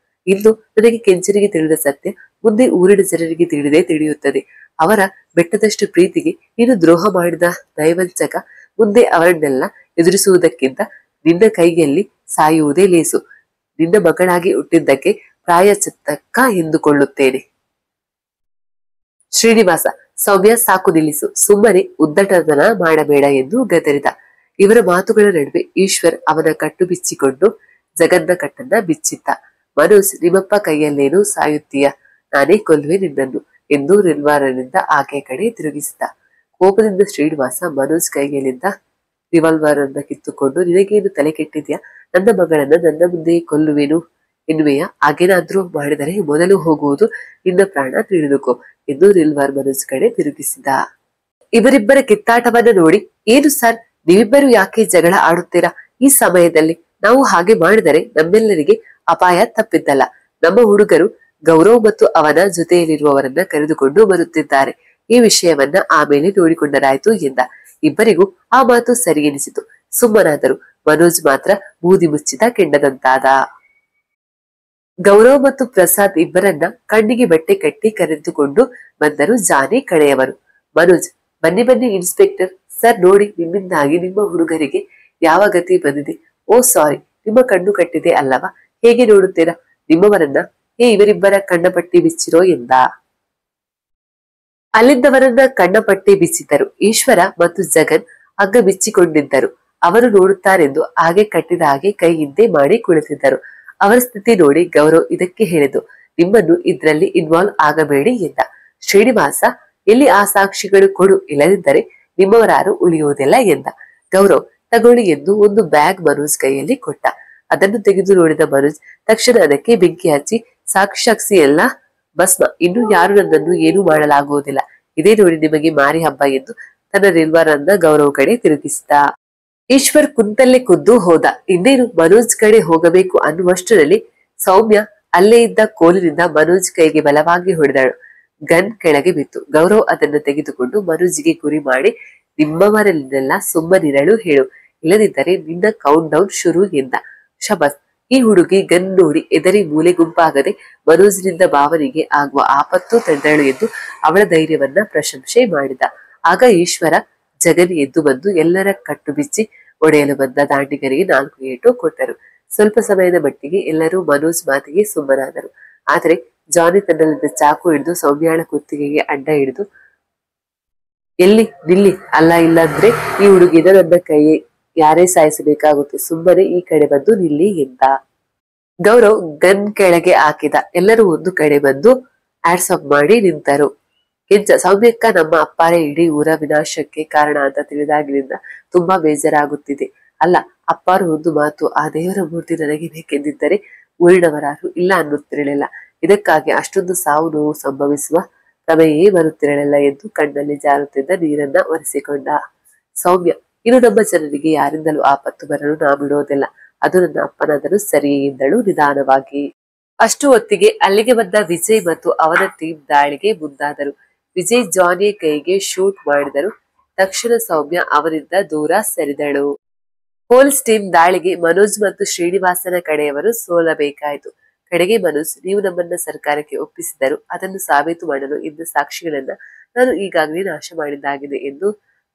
ಇಂದು ನನಗೆ ಕೆಂಚನಿಗೆ ತಿಳಿದ ಸತ್ಯ ಮುಂದೆ ಊರಿನ ಜನರಿಗೆ ತಿಳಿಯುತ್ತದೆ. ಅವರ ಬೆಟ್ಟದಷ್ಟು ಪ್ರೀತಿಗೆ ನೀನು ದ್ರೋಹ ಮಾಡಿದ ನಯವಂಚಕ. ಮುಂದೆ ಅವರನ್ನೆಲ್ಲ ಎದುರಿಸುವುದಕ್ಕಿಂತ ನಿನ್ನ ಕೈಯಲ್ಲಿ ಸಾಯುವುದೇ ಲೇಸು. ನಿನ್ನ ಮಗಳಾಗಿ ಹುಟ್ಟಿದ್ದಕ್ಕೆ ಪ್ರಾಯಶ್ಚಿತ್ತಕ್ಕ ಎಂದುಕೊಳ್ಳುತ್ತೇನೆ. ಶ್ರೀನಿವಾಸ, ಸೌಮ್ಯ, ಸಾಕು ನಿಲ್ಲಿಸು. ಸುಮ್ಮನೆ ಉದ್ದಟತನ ಮಾಡಬೇಡ ಎಂದು ಗದರಿದ. ಇವರ ಮಾತುಗಳ ನಡುವೆ ಈಶ್ವರ್ ಅವನ ಕಟ್ಟು ಬಿಚ್ಚಿಕೊಂಡು ಜಗನ್ನ ಕಟ್ಟನ್ನ ಬಿಚ್ಚಿದ್ದ. ಮನೋಜ್, ನಿಮ್ಮಪ್ಪ ಕೈಯಲ್ಲೇನು ಸಾಯುತ್ತೀಯ? ನಾನೇ ಕೊಲ್ಲುವೆ ನಿನ್ನನ್ನು ಎಂದು ರಿವಾಲ್ವರ್ನಿಂದ ಆಕೆ ಕಡೆ ತಿರುಗಿಸಿದ. ಕೋಪದಿಂದ ಶ್ರೀನಿವಾಸ ಮನೋಜ್ ಕೈಯಲ್ಲಿದ್ದ ರಿವಾಲ್ವರ್ ಅನ್ನ ಕಿತ್ತುಕೊಂಡು, ನಿನಗೇನು ತಲೆ ಕೆಟ್ಟಿದ್ಯಾ? ನನ್ನ ಮಗಳನ್ನ ನನ್ನ ಮುಂದೆ ಕೊಲ್ಲುವೆನು ಎನ್ನುವೆಯ? ಹಾಗೇನಾದ್ರೂ ಮಾಡಿದರೆ ಮೊದಲು ಹೋಗುವುದು ನಿನ್ನ ಪ್ರಾಣ, ತಿಳಿದುಕೋ ಎಂದು ರಿವಾಲ್ವರ್ ಮನೋಜ್ ಕಡೆ ತಿರುಗಿಸಿದ. ಇವರಿಬ್ಬರ ಕಿತ್ತಾಟವನ್ನ ನೋಡಿ, ಏನು ಸರ್, ನೀವಿಬ್ಬರು ಯಾಕೆ ಜಗಳ ಆಡುತ್ತೀರಾ ಈ ಸಮಯದಲ್ಲಿ? ನಾವು ಹಾಗೆ ಮಾಡಿದರೆ ನಮ್ಮೆಲ್ಲರಿಗೆ ಅಪಾಯ ತಪ್ಪಿದ್ದಲ್ಲ. ನಮ್ಮ ಹುಡುಗರು ಗೌರವ್ ಮತ್ತು ಅವನ ಜೊತೆಯಲ್ಲಿರುವವರನ್ನ ಕರೆದುಕೊಂಡು ಬರುತ್ತಿದ್ದಾರೆ. ಈ ವಿಷಯವನ್ನ ಆಮೇಲೆ ನೋಡಿಕೊಂಡರಾಯ್ತು ಎಂದ. ಇಬ್ಬರಿಗೂ ಆ ಮಾತು ಸರಿ ಎನಿಸಿತು. ಸುಮ್ಮನಾದರು. ಮನೋಜ್ ಮಾತ್ರ ಬೂದಿ ಮುಚ್ಚಿದ ಕೆಂಡದಂತಾದ. ಗೌರವ್ ಮತ್ತು ಪ್ರಸಾದ್ ಇಬ್ಬರನ್ನ ಕಣ್ಣಿಗೆ ಬಟ್ಟೆ ಕಟ್ಟಿ ಕರೆದುಕೊಂಡು ಬಂದರು ಜಾನಿ ಕಡೆಯವರು. ಮನೋಜ್, ಬನ್ನಿ ಬನ್ನಿ ಇನ್ಸ್ಪೆಕ್ಟರ್ ಸರ್, ನೋಡಿ, ನಿಮ್ಮಿಂದಾಗಿ ನಿಮ್ಮ ಹುಡುಗರಿಗೆ ಯಾವ ಗತಿ ಬಂದಿದೆ. ಓ ಸಾರಿ, ನಿಮ್ಮ ಕಣ್ಣು ಕಟ್ಟಿದೆ ಅಲ್ಲವಾ? ಹೇಗೆ ನೋಡುತ್ತೀರಾ ನಿಮ್ಮವರನ್ನ? ಇವರಿಬ್ಬರ ಕಣ್ಣಪಟ್ಟಿ ಬಿಚ್ಚಿರೋ ಎಂದ. ಅಲ್ಲಿದ್ದವರನ್ನ ಕಣ್ಣಪಟ್ಟಿ ಬಿಚ್ಚಿದ್ದರು. ಈಶ್ವರ ಮತ್ತು ಜಗನ್ ಹಗ್ಗ ಬಿಚ್ಚಿಕೊಂಡಿದ್ದರು. ಅವರು ನೋಡುತ್ತಾರೆಂದು ಹಾಗೆ ಕಟ್ಟಿದ ಹಾಗೆ ಕೈ ಹಿಂದೆ ಮಾಡಿ ಕುಳಿತಿದ್ದರು. ಅವರ ಸ್ಥಿತಿ ನೋಡಿ ಗೌರವ್ ಇದಕ್ಕೆ ಹೇಳಿದ್ದು, ನಿಮ್ಮನ್ನು ಇದ್ರಲ್ಲಿ ಇನ್ವಾಲ್ವ್ ಆಗಬೇಡಿ ಎಂದ. ಶ್ರೀನಿವಾಸ, ಎಲ್ಲಿ ಆ ಸಾಕ್ಷಿಗಳು ಕೊಡು, ಇಲ್ಲದಿದ್ದರೆ ನಿಮ್ಮವರಾರು ಉಳಿಯುವುದಿಲ್ಲ ಎಂದ. ಗೌರವ್, ತಗೊಳ್ಳಿ ಎಂದು ಒಂದು ಬ್ಯಾಗ್ ಮನೋಜ್ ಕೈಯಲ್ಲಿ ಕೊಟ್ಟ. ಅದನ್ನು ತೆಗೆದು ನೋಡಿದ ಮನೋಜ್ ತಕ್ಷಣ ಅದಕ್ಕೆ ಬೆಂಕಿ ಹಚ್ಚಿ, ಸಾಕ್ಷಿ ಎಲ್ಲ ಭಸ್ಮ, ಇನ್ನು ಯಾರು ನನ್ನನ್ನು ಏನೂ ಮಾಡಲಾಗುವುದಿಲ್ಲ. ಇದೇ ನೋಡಿ ನಿಮಗೆ ಮಾರಿ ಹಬ್ಬ ಎಂದು ತನ್ನ ರಿವಾಲ್ವರ್ ಅನ್ನ ಗೌರವ್ ಕಡೆ ತಿರುಗಿಸಿದ. ಈಶ್ವರ್ ಕುಂತಲ್ಲೇ ಕುದ್ದು ಹೋದ. ಇನ್ನೇನು ಮನೋಜ್ ಕಡೆ ಹೋಗಬೇಕು ಅನ್ನುವಷ್ಟರಲ್ಲಿ ಸೌಮ್ಯ ಅಲ್ಲೇ ಇದ್ದ ಕೋಲಿನಿಂದ ಮನೋಜ್ ಕೈಗೆ ಬಲವಾಗಿ ಹೊಡೆದಳು. ಗನ್ ಕೆಳಗೆ ಬಿತ್ತು. ಗೌರವ್ ಅದನ್ನು ತೆಗೆದುಕೊಂಡು ಮನೋಜ್ಗೆ ಗುರಿ ಮಾಡಿ, ನಿಮ್ಮವರನ್ನೆಲ್ಲ ಸುಮ್ಮನಿರಲು ಹೇಳು, ಇಲ್ಲದಿದ್ದರೆ ನಿನ್ನ ಕೌಂಟ್ ಡೌನ್ ಶುರು ಎಂದ. ಶಬಾಸ್. ಈ ಹುಡುಗಿ ಗನ್ ನೋಡಿ ಎದರಿ ಮೂಲೆ ಗುಂಪಾಗದೆ ಮನೋಜ್ನಿಂದ ಭಾವನೆಗೆ ಆಗುವ ಆಪತ್ತು ತಂದಳು ಎಂದು ಅವಳ ಧೈರ್ಯವನ್ನ ಪ್ರಶಂಸೆ ಮಾಡಿದ. ಆಗ ಈಶ್ವರ, ಜಗನ್ ಎದ್ದು ಬಂದು ಎಲ್ಲರ ಕಟ್ಟು ಬಿಚ್ಚಿ ಒಡೆಯಲು ಬಂದ ದಾಂಡಿಗರಿಗೆ 4 ಏಟು ಕೊಟ್ಟರು. ಸ್ವಲ್ಪ ಸಮಯದ ಮಟ್ಟಿಗೆ ಎಲ್ಲರೂ ಮನೋಜ್ ಮಾತಿಗೆ ಸುಮ್ಮನಾದರು. ಆದರೆ ಜಾನಿ ತನ್ನಲ್ಲಿದ್ದ ಚಾಕು ಹಿಡಿದು ಸೌಮ್ಯಾಳ ಕುತ್ತಿಗೆಗೆ ಅಡ್ಡ ಹಿಡಿದು, ಎಲ್ಲಿ ನಿಲ್ಲಿ, ಅಲ್ಲ ಇಲ್ಲಾಂದ್ರೆ ಈ ಹುಡುಗಿನ ನನ್ನ ಕೈ ಯಾರೇ ಸಾಯಿಸಬೇಕಾಗುತ್ತೆ, ಸುಮ್ಮನೆ ಈ ಕಡೆ ಬಂದು ನಿಲ್ಲಿ ಎಂದ. ಗೌರವ್ ಗನ್ ಕೆಳಗೆ ಹಾಕಿದ. ಎಲ್ಲರೂ ಒಂದು ಕಡೆ ಬಂದು ಆಡ್ಸ್ ಅಪ್ ಮಾಡಿ ನಿಂತರು. ಕಿಂಚ ಸೌಮ್ಯಕ್ಕ ನಮ್ಮ ಅಪ್ಪಾರೇ ಇಡೀ ಊರ ವಿನಾಶಕ್ಕೆ ಕಾರಣ ಅಂತ ತಿಳಿದಾಗಿನಿಂದ ತುಂಬಾ ಬೇಜಾರಾಗುತ್ತಿದೆ. ಅಲ್ಲ, ಅಪ್ಪಾರು ಒಂದು ಮಾತು, ಆ ದೇವರ ಮೂರ್ತಿ ನನಗೆ ಬೇಕೆಂದಿದ್ದರೆ ಊರಿನವರಾರು ಇಲ್ಲ ಅನ್ನುತ್ತಿರಲಿಲ್ಲ. ಇದಕ್ಕಾಗಿ ಅಷ್ಟೊಂದು ಸಾವು ನೋವು ಸಂಭವಿಸುವ ಪ್ರಮೇಯೇ ಬರುತ್ತಿರಲಿಲ್ಲ ಎಂದು ಕಣ್ಣಲ್ಲಿ ಜಾರುತ್ತಿದ್ದ ನೀರನ್ನ ಒರೆಸಿಕೊಂಡ. ಸೌಮ್ಯ, ಇನ್ನು ನಮ್ಮ ಜನರಿಗೆ ಯಾರಿಂದಲೂ ಆಪತ್ತು ಬರಲು ನಾ ಬಿಡೋದಿಲ್ಲ. ಅದು ನನ್ನ ಅಪ್ಪನಾದರೂ ಸರಿಯೇ ಎಂದಳು ನಿಧಾನವಾಗಿ. ಅಷ್ಟು ಹೊತ್ತಿಗೆ ಅಲ್ಲಿಗೆ ಬಂದ ವಿಜಯ್ ಮತ್ತು ಅವನ ಟೀಮ್ ದಾಳಿಗೆ ಮುಂದಾದರು. ವಿಜಯ್ ಜಾನಿಯ ಕೈಗೆ ಶೂಟ್ ಮಾಡಿದರು. ತಕ್ಷಣ ಸೌಮ್ಯ ಅವನಿಂದ ದೂರ ಸರಿದಳು. ಪೊಲೀಸ್ ಟೀಮ್ ದಾಳಿಗೆ ಮನೋಜ್ ಮತ್ತು ಶ್ರೀನಿವಾಸನ ಕಡೆಯವರು ಸೋಲಬೇಕಾಯಿತು. ಕಡೆಗೆ ಮನೋಜ್, ನೀವು ನಮ್ಮನ್ನ ಸರ್ಕಾರಕ್ಕೆ ಒಪ್ಪಿಸಿದರು, ಅದನ್ನು ಸಾಬೀತು ಮಾಡಲು ಇದ್ದ ಸಾಕ್ಷಿಗಳನ್ನ ನಾನು ಈಗಾಗಲೇ ನಾಶ ಮಾಡಿದ್ದಾಗಿದೆ ಎಂದು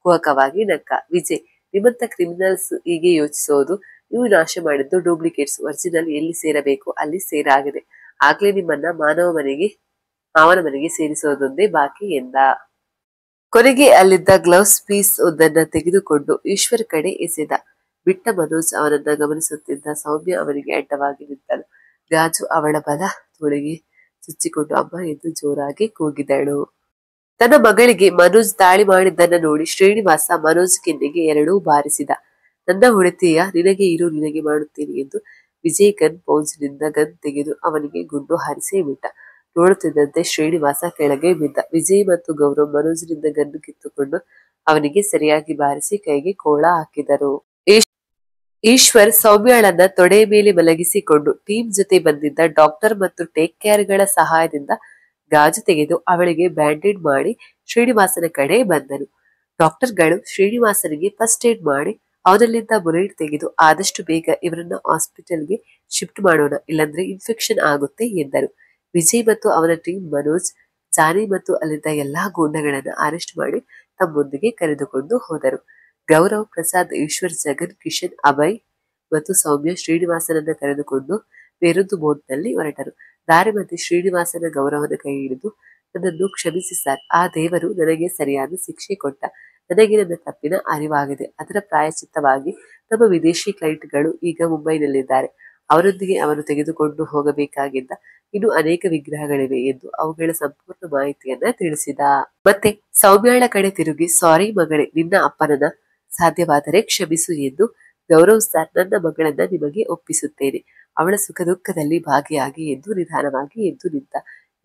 ಕುಹಕವಾಗಿ ನಕ್ಕ. ವಿಜಯ್, ನಿಮ್ಮಂತ ಕ್ರಿಮಿನಲ್ಸ್ ಹೀಗೆ ಯೋಚಿಸೋದು. ನೀವು ನಾಶ ಮಾಡಿದ್ದು ಡೂಪ್ಲಿಕೇಟ್ಸ್, ಒರಿಜಿನಲ್ ಎಲ್ಲಿ ಸೇರಬೇಕು ಅಲ್ಲಿ ಸೇರಾಗಿದೆ. ಆಗ್ಲೇ ನಿಮ್ಮನ್ನ ಮಾವನ ಮನೆಗೆ ಸೇರಿಸೋದೊಂದೇ ಬಾಕಿ ಎಂದ. ಕೊನೆಗೆ ಅಲ್ಲಿದ್ದ ಗ್ಲೌಸ್ ಪೀಸ್ ಒಂದನ್ನ ತೆಗೆದುಕೊಂಡು ಈಶ್ವರ್ ಕಡೆ ಎಸೆದ. ಬಿಟ್ಟ ಮನೋಜ್ ಅವನನ್ನ ಗಮನಿಸುತ್ತಿದ್ದ. ಸೌಮ್ಯ ಅವನಿಗೆ ಅಡ್ಡವಾಗಿ ನಿಂತಳು. ಗಾಜು ಅವಳ ಬಲ ತೋಳಿಗೆ ಚುಚ್ಚಿಕೊಂಡು ಅಮ್ಮ ಎಂದು ಜೋರಾಗಿ ಕೂಗಿದಳು. ತನ್ನ ಮಗಳಿಗೆ ಮನೋಜ್ ದಾಳಿ ಮಾಡಿದ್ದನ್ನ ನೋಡಿ ಶ್ರೀನಿವಾಸ ಮನೋಜ್ ಕೆನ್ನೆಗೆ ಎರಡೂ ಬಾರಿಸಿದ. ನನ್ನ ಹೊಡೆತೀಯ, ನಿನಗೆ ಇರು, ನಿನಗೆ ಮಾಡುತ್ತೇನೆ ಎಂದು ವಿಜಯ್ ಗನ್ ಪೌಚ್ನಿಂದ ಗನ್ ತೆಗೆದು ಅವನಿಗೆ ಗುಂಡು ಹಾರಿಸೇ ಬಿಟ್ಟ. ನೋಡುತ್ತಿದ್ದಂತೆ ಶ್ರೀನಿವಾಸ ಕೆಳಗೆ ಬಿದ್ದ. ವಿಜಯ್ ಮತ್ತು ಗೌರವ್ ಮನೋಜ್ನಿಂದ ಗನ್ನು ಕಿತ್ತುಕೊಂಡು ಅವನಿಗೆ ಸರಿಯಾಗಿ ಬಾರಿಸಿ ಕೈಗೆ ಕೋಳ ಹಾಕಿದರು. ಈಶ್ವರ್ ಸೌಮ್ಯಳನ್ನ ತೊಡೆ ಮೇಲೆ ಮಲಗಿಸಿಕೊಂಡು ಟೀಮ್ ಜೊತೆ ಬಂದಿದ್ದ ಡಾಕ್ಟರ್ ಮತ್ತು ಟೇಕ್ ಕೇರ್ ಗಳ ಸಹಾಯದಿಂದ ಗಾಜು ತೆಗೆದು ಅವಳಿಗೆ ಬ್ಯಾಂಡೇಡ್ ಮಾಡಿ ಶ್ರೀನಿವಾಸನ ಕಡೆ ಬಂದನು. ಡಾಕ್ಟರ್ಗಳು ಶ್ರೀನಿವಾಸನಿಗೆ ಫಸ್ಟ್ ಏಡ್ ಮಾಡಿ ಅವನಲ್ಲಿದ್ದ ಬುಲೆಟ್ ತೆಗೆದು ಆದಷ್ಟು ಬೇಗ ಇವರನ್ನ ಹಾಸ್ಪಿಟಲ್ಗೆ ಶಿಫ್ಟ್ ಮಾಡೋಣ, ಇಲ್ಲಾಂದ್ರೆ ಇನ್ಫೆಕ್ಷನ್ ಆಗುತ್ತೆ ಎಂದರು. ವಿಜಯ್ ಮತ್ತು ಅವನ ಟೀಮ್ ಮನೋಜ್, ಜಾನಿ ಮತ್ತು ಅಲ್ಲಿದ್ದ ಎಲ್ಲಾ ಗೂಂಡಗಳನ್ನ ಅರೆಸ್ಟ್ ಮಾಡಿ ತಮ್ಮೊಂದಿಗೆ ಕರೆದುಕೊಂಡು ಹೋದರು. ಗೌರವ್, ಪ್ರಸಾದ್, ಈಶ್ವರ್, ಜಗನ್, ಕಿಶನ್, ಅಭಯ್ ಮತ್ತು ಸೌಮ್ಯ ಶ್ರೀನಿವಾಸನನ್ನ ಕರೆದುಕೊಂಡು ಬೇರೊಂದು ಬೋಟ್ನಲ್ಲಿ ಹೊರಟರು. ದಾರಿ ಮಧ್ಯೆ ಶ್ರೀನಿವಾಸನ ಗೌರವನ ಕೈ ಹಿಡಿದು, ನನ್ನನ್ನು ಕ್ಷಮಿಸಿ ಸರ್, ಆ ದೇವರು ನನಗೆ ಸರಿಯಾದ ಶಿಕ್ಷೆ ಕೊಟ್ಟ. ನನಗೆ ನನ್ನ ತಪ್ಪಿನ ಅರಿವಾಗಿದೆ. ಅದರ ಪ್ರಾಯಶ್ಚಿತ್ತವಾಗಿ ನಮ್ಮ ವಿದೇಶಿ ಕ್ಲೈಂಟ್ಗಳು ಈಗ ಮುಂಬೈನಲ್ಲಿದ್ದಾರೆ. ಅವರೊಂದಿಗೆ ಅವನು ತೆಗೆದುಕೊಂಡು ಹೋಗಬೇಕಾಗಿದ್ದ ಇನ್ನು ಅನೇಕ ವಿಗ್ರಹಗಳಿವೆ ಎಂದು ಅವುಗಳ ಸಂಪೂರ್ಣ ಮಾಹಿತಿಯನ್ನ ತಿಳಿಸಿದ. ಮತ್ತೆ ಸೌಮ್ಯಾಳ ಕಡೆ ತಿರುಗಿ, ಸಾರಿ ಮಗಳೇ, ನಿನ್ನ ಅಪ್ಪನನ್ನ ಸಾಧ್ಯವಾದರೆ ಕ್ಷಮಿಸು ಎಂದು. ಗೌರವ್ ಸರ್, ನನ್ನ ಮಗಳನ್ನ ನಿಮಗೆ ಒಪ್ಪಿಸುತ್ತೇನೆ, ಅವಳ ಸುಖ ದುಃಖದಲ್ಲಿ ಭಾಗಿಯಾಗಿ ಎಂದು ನಿಧಾನವಾಗಿ ಎದ್ದು ನಿಂತ.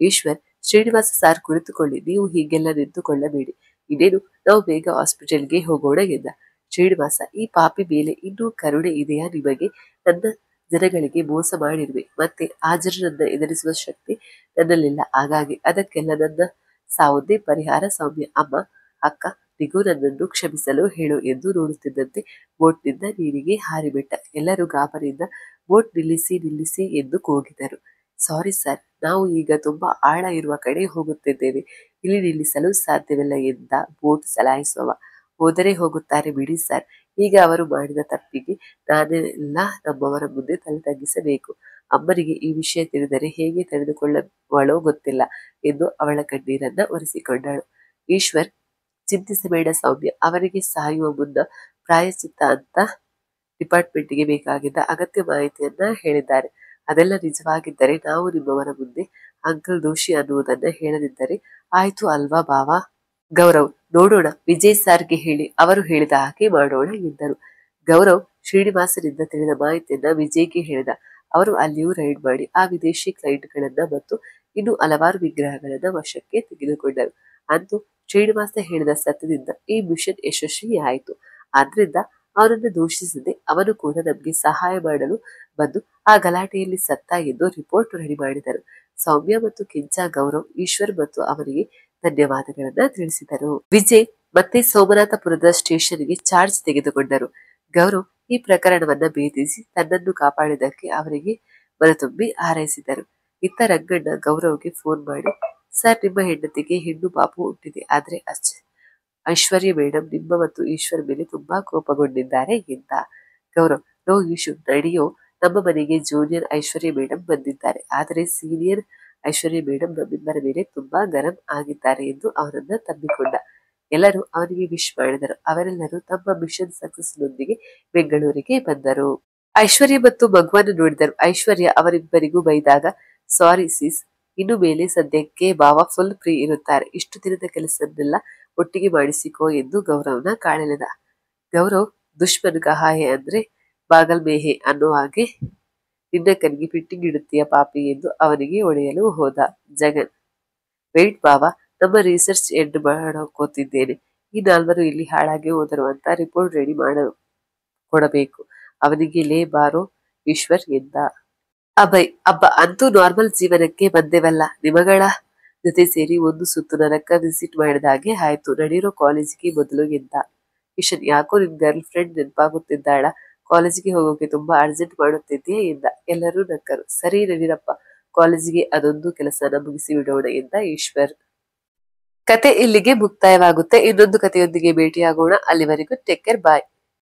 ಈಶ್ವರ್, ಶ್ರೀನಿವಾಸ ಸಾರ್ ಕುಳಿತುಕೊಳ್ಳಿ, ನೀವು ಹೀಗೆಲ್ಲ ನಿಂತುಕೊಳ್ಳಬೇಡಿ, ಇನ್ನೇನು ನಾವು ಬೇಗ ಹಾಸ್ಪಿಟಲ್ಗೆ ಹೋಗೋಣ ಎಂದ. ಶ್ರೀನಿವಾಸ, ಈ ಪಾಪಿ ಮೇಲೆ ಇನ್ನೂ ಕರುಣೆ ಇದೆಯಾ ನಿಮಗೆ? ನನ್ನ ಜನಗಳಿಗೆ ಮೋಸ ಮಾಡಿರುವೆ, ಮತ್ತೆ ಆ ಜನರನ್ನ ಎದುರಿಸುವ ಶಕ್ತಿ ನನ್ನಲ್ಲಿಲ್ಲ. ಹಾಗಾಗಿ ಅದಕ್ಕೆಲ್ಲ ನನ್ನ ಸಾವೊಂದೇ ಪರಿಹಾರ. ಸೌಮ್ಯ, ಅಮ್ಮ, ಅಕ್ಕ, ನಿಗೂ ನನ್ನನ್ನು ಕ್ಷಮಿಸಲು ಹೇಳು ಎಂದು ನೋಡುತ್ತಿದ್ದಂತೆ ಬೋಟ್ನಿಂದ ನೀರಿಗೆ ಹಾರಿಬಿಟ್ಟ. ಎಲ್ಲರೂ ಗಾಬರಿಯಿಂದ ಬೋಟ್ ನಿಲ್ಲಿಸಿ ನಿಲ್ಲಿಸಿ ಎಂದು ಕೂಗಿದರು. ಸಾರಿ ಸರ್, ನಾವು ಈಗ ತುಂಬಾ ಆಳ ಇರುವ ಕಡೆ ಹೋಗುತ್ತಿದ್ದೇವೆ, ಇಲ್ಲಿ ನಿಲ್ಲಿಸಲು ಸಾಧ್ಯವಿಲ್ಲ ಎಂದ ಬೋಟ್ ಚಲಾಯಿಸುವವ. ಹೋದರೆ ಹೋಗುತ್ತಾರೆ ಬಿಡಿ ಸರ್, ಈಗ ಅವರು ಮಾಡಿದ ತಪ್ಪಿಗೆ ನಾನೆಲ್ಲ ನಮ್ಮವರ ಮುಂದೆ ತಲೆ ತಗ್ಗಿಸಬೇಕು. ಅಮ್ಮನಿಗೆ ಈ ವಿಷಯ ತಿಳಿದರೆ ಹೇಗೆ ತಡೆದುಕೊಳ್ಳುವಳೋ ಗೊತ್ತಿಲ್ಲ ಎಂದು ಅವಳ ಕಣ್ಣೀರನ್ನ ಒರೆಸಿಕೊಂಡಳು. ಈಶ್ವರ್, ಚಿಂತಿಸಬೇಡ ಸೌಮ್ಯ, ಅವರಿಗೆ ಸಾಯುವ ಮುನ್ನ ಪ್ರಾಯಶ್ಚಿತ್ತ ಅಂತ ಡಿಪಾರ್ಟ್ಮೆಂಟ್ಗೆ ಬೇಕಾಗಿದ್ದ ಅಗತ್ಯ ಮಾಹಿತಿಯನ್ನ ಹೇಳಿದ್ದಾರೆ. ಅದೆಲ್ಲ ನಿಜವಾಗಿದ್ದರೆ ನಾವು ನಿಮ್ಮವರ ಮುಂದೆ ಅಂಕಲ್ ದೋಷಿ ಅನ್ನುವುದನ್ನ ಹೇಳದಿದ್ದರೆ ಆಯ್ತು ಅಲ್ವಾ ಬಾವ? ಗೌರವ್, ನೋಡೋಣ, ವಿಜಯ್ ಸಾರ್ಗೆ ಹೇಳಿ ಅವರು ಹೇಳಿದ ಹಾಗೆ ಮಾಡೋಣ ಎಂದರು. ಗೌರವ್ ಶ್ರೀನಿವಾಸನಿಂದ ತಿಳಿದ ಮಾಹಿತಿಯನ್ನ ವಿಜಯ್ಗೆ ಹೇಳಿದ. ಅವರು ಅಲ್ಲಿಯೂ ರೈಡ್ ಮಾಡಿ ಆ ವಿದೇಶಿ ಕ್ಲೈಂಟ್ಗಳನ್ನ ಮತ್ತು ಇನ್ನು ಹಲವಾರು ವಿಗ್ರಹಗಳನ್ನ ವಶಕ್ಕೆ ತೆಗೆದುಕೊಂಡರು. ಅಂತೂ ಶ್ರೀನಿವಾಸ ಹೇಳಿದ ಸತ್ಯದಿಂದ ಈ ಮಿಷನ್ ಯಶಸ್ವಿಯಾಯಿತು. ಆದ್ರಿಂದ ಅವನನ್ನು ದೂಷಿಸದೆ ಅವನು ಕೂಡ ನಮ್ಗೆ ಸಹಾಯ ಮಾಡಲು ಬಂದು ಆ ಗಲಾಟೆಯಲ್ಲಿ ಸತ್ತ ಎಂದು ರಿಪೋರ್ಟ್ ರೆಡಿ ಮಾಡಿದರು. ಸೌಮ್ಯ ಮತ್ತು ಕಿಂಚ ಗೌರವ್, ಈಶ್ವರ್ ಮತ್ತು ಅವನಿಗೆ ಧನ್ಯವಾದಗಳನ್ನ ತಿಳಿಸಿದರು. ವಿಜಯ್ ಮತ್ತೆ ಸೋಮನಾಥಪುರದ ಸ್ಟೇಷನ್ಗೆ ಚಾರ್ಜ್ ತೆಗೆದುಕೊಂಡರು. ಗೌರವ್ ಈ ಪ್ರಕರಣವನ್ನ ಭೇದಿಸಿ ತನ್ನನ್ನು ಕಾಪಾಡಿದ್ದಕ್ಕೆ ಅವರಿಗೆ ಮನತುಂಬಿ ಹಾರೈಸಿದರು. ಇತ್ತ ರಂಗಣ್ಣ ಗೌರವ್ಗೆ ಫೋನ್ ಮಾಡಿ, ಸರ್, ನಿಮ್ಮ ಹೆಂಡತಿಗೆ ಹೆಣ್ಣು ಪಾಪು ಹುಟ್ಟಿದೆ, ಆದ್ರೆ ಐಶ್ವರ್ಯ ಮೇಡಮ್ ನಿಮ್ಮ ಮತ್ತು ಈಶ್ವರ್ ಮೇಲೆ ತುಂಬಾ ಕೋಪಗೊಂಡಿದ್ದಾರೆ ಎಂದ. ಗೌರವ್, ನೋ ಇಶ್ಯೂ, ನಡೆಯೋ, ನಮ್ಮ ಮನೆಗೆ ಜೂನಿಯರ್ ಐಶ್ವರ್ಯ ಮೇಡಮ್ ಬಂದಿದ್ದಾರೆ, ಆದರೆ ಸೀನಿಯರ್ ಐಶ್ವರ್ಯ ಮೇಡಮ್ ನಮ್ಮಿಬ್ಬರ ಮೇಲೆ ತುಂಬಾ ಗರಂ ಆಗಿದ್ದಾರೆ ಎಂದು ಅವರನ್ನ ತಬ್ಬಿಕೊಂಡ. ಎಲ್ಲರೂ ಅವನಿಗೆ ವಿಶ್ ಮಾಡಿದರು. ಅವರೆಲ್ಲರೂ ತಮ್ಮ ಮಿಷನ್ ಸಕ್ಸಸ್ ನೊಂದಿಗೆ ಬೆಂಗಳೂರಿಗೆ ಬಂದರು. ಐಶ್ವರ್ಯ ಮತ್ತು ಮಗುವನ್ನು ನೋಡಿದರು. ಐಶ್ವರ್ಯ ಅವರಿಬ್ಬರಿಗೂ ಬೈದಾಗ, ಸಾರಿ ಸಿಸ್, ಇನ್ನು ಮೇಲೆ ಸದ್ಯಕ್ಕೆ ಬಾವ ಫುಲ್ ಫ್ರೀ ಇರುತ್ತಾರೆ. ಇಷ್ಟು ದಿನದ ಕೆಲಸನ್ನೆಲ್ಲ ಒಟ್ಟಿಗೆ ಮಾಡಿಸಿಕೋ ಎಂದು ಗೌರವ್ನ ಕಾಣಲಿದ. ಗೌರವ್ ದುಶ್ಮನ್ ಕಹಾಯೆ ಅಂದ್ರೆ ಬಾಗಲ್ ಮೇಹೆ ಅನ್ನೋ ಹಾಗೆ ನಿನ್ನ ಕಣ್ಣಿಗೆ ಫಿಟ್ಟಿಂಗ್ ಇಡುತ್ತೀಯ ಪಾಪಿ ಎಂದು ಅವನಿಗೆ ಹೊಡೆಯಲು ಹೋದ. ಜಗನ್, ವೆಯ್ಟ್ ಬಾವ, ನಮ್ಮ ರಿಸರ್ಚ್ ಎಂಡ್ ಮಾಡೋಕೋತಿದ್ದೇನೆ. ಈ ನಾಲ್ವರು ಇಲ್ಲಿ ಹಾಳಾಗಿ ಹೋದರು ಅಂತ ರಿಪೋರ್ಟ್ ರೆಡಿ ಕೊಡಬೇಕು. ಅವನಿಗೆ ಲೇ ಬಾರೋ ಈಶ್ವರ್ ಎಂದ. ಅಭಯ್, ಅಬ್ಬ ಅಂತೂ ನಾರ್ಮಲ್ ಜೀವನಕ್ಕೆ ಬಂದೆವಲ್ಲ. ನಿಮಗಳ ಜೊತೆ ಸೇರಿ ಒಂದು ಸುತ್ತು ನರಕ ವಿಸಿಟ್ ಮಾಡಿದಾಗೆ ಆಯ್ತು. ನಡೀರೋ ಕಾಲೇಜಿಗೆ ಮೊದಲು ಎಂದ. ಕಿಶನ್, ಯಾಕೋ ನಿನ್ ಗರ್ಲ್ ಫ್ರೆಂಡ್ ನೆನಪಾಗುತ್ತಿದ್ದಾಳ? ಕಾಲೇಜಿಗೆ ಹೋಗೋಕೆ ತುಂಬಾ ಅರ್ಜೆಂಟ್ ಮಾಡುತ್ತಿದ್ಯಾ ಎಂದ. ಎಲ್ಲರೂ ನಕ್ಕರು. ಸರಿ ನಡೀರಪ್ಪ, ಕಾಲೇಜಿಗೆ ಅದೊಂದು ಕೆಲಸನ ಮುಗಿಸಿ ಬಿಡೋಣ ಎಂದ ಈಶ್ವರ್. ಕತೆ ಇಲ್ಲಿಗೆ ಮುಕ್ತಾಯವಾಗುತ್ತೆ. ಇನ್ನೊಂದು ಕಥೆಯೊಂದಿಗೆ ಭೇಟಿಯಾಗೋಣ. ಅಲ್ಲಿವರೆಗೂ ಟೇಕ್ ಕೇರ್, ಬಾಯ್.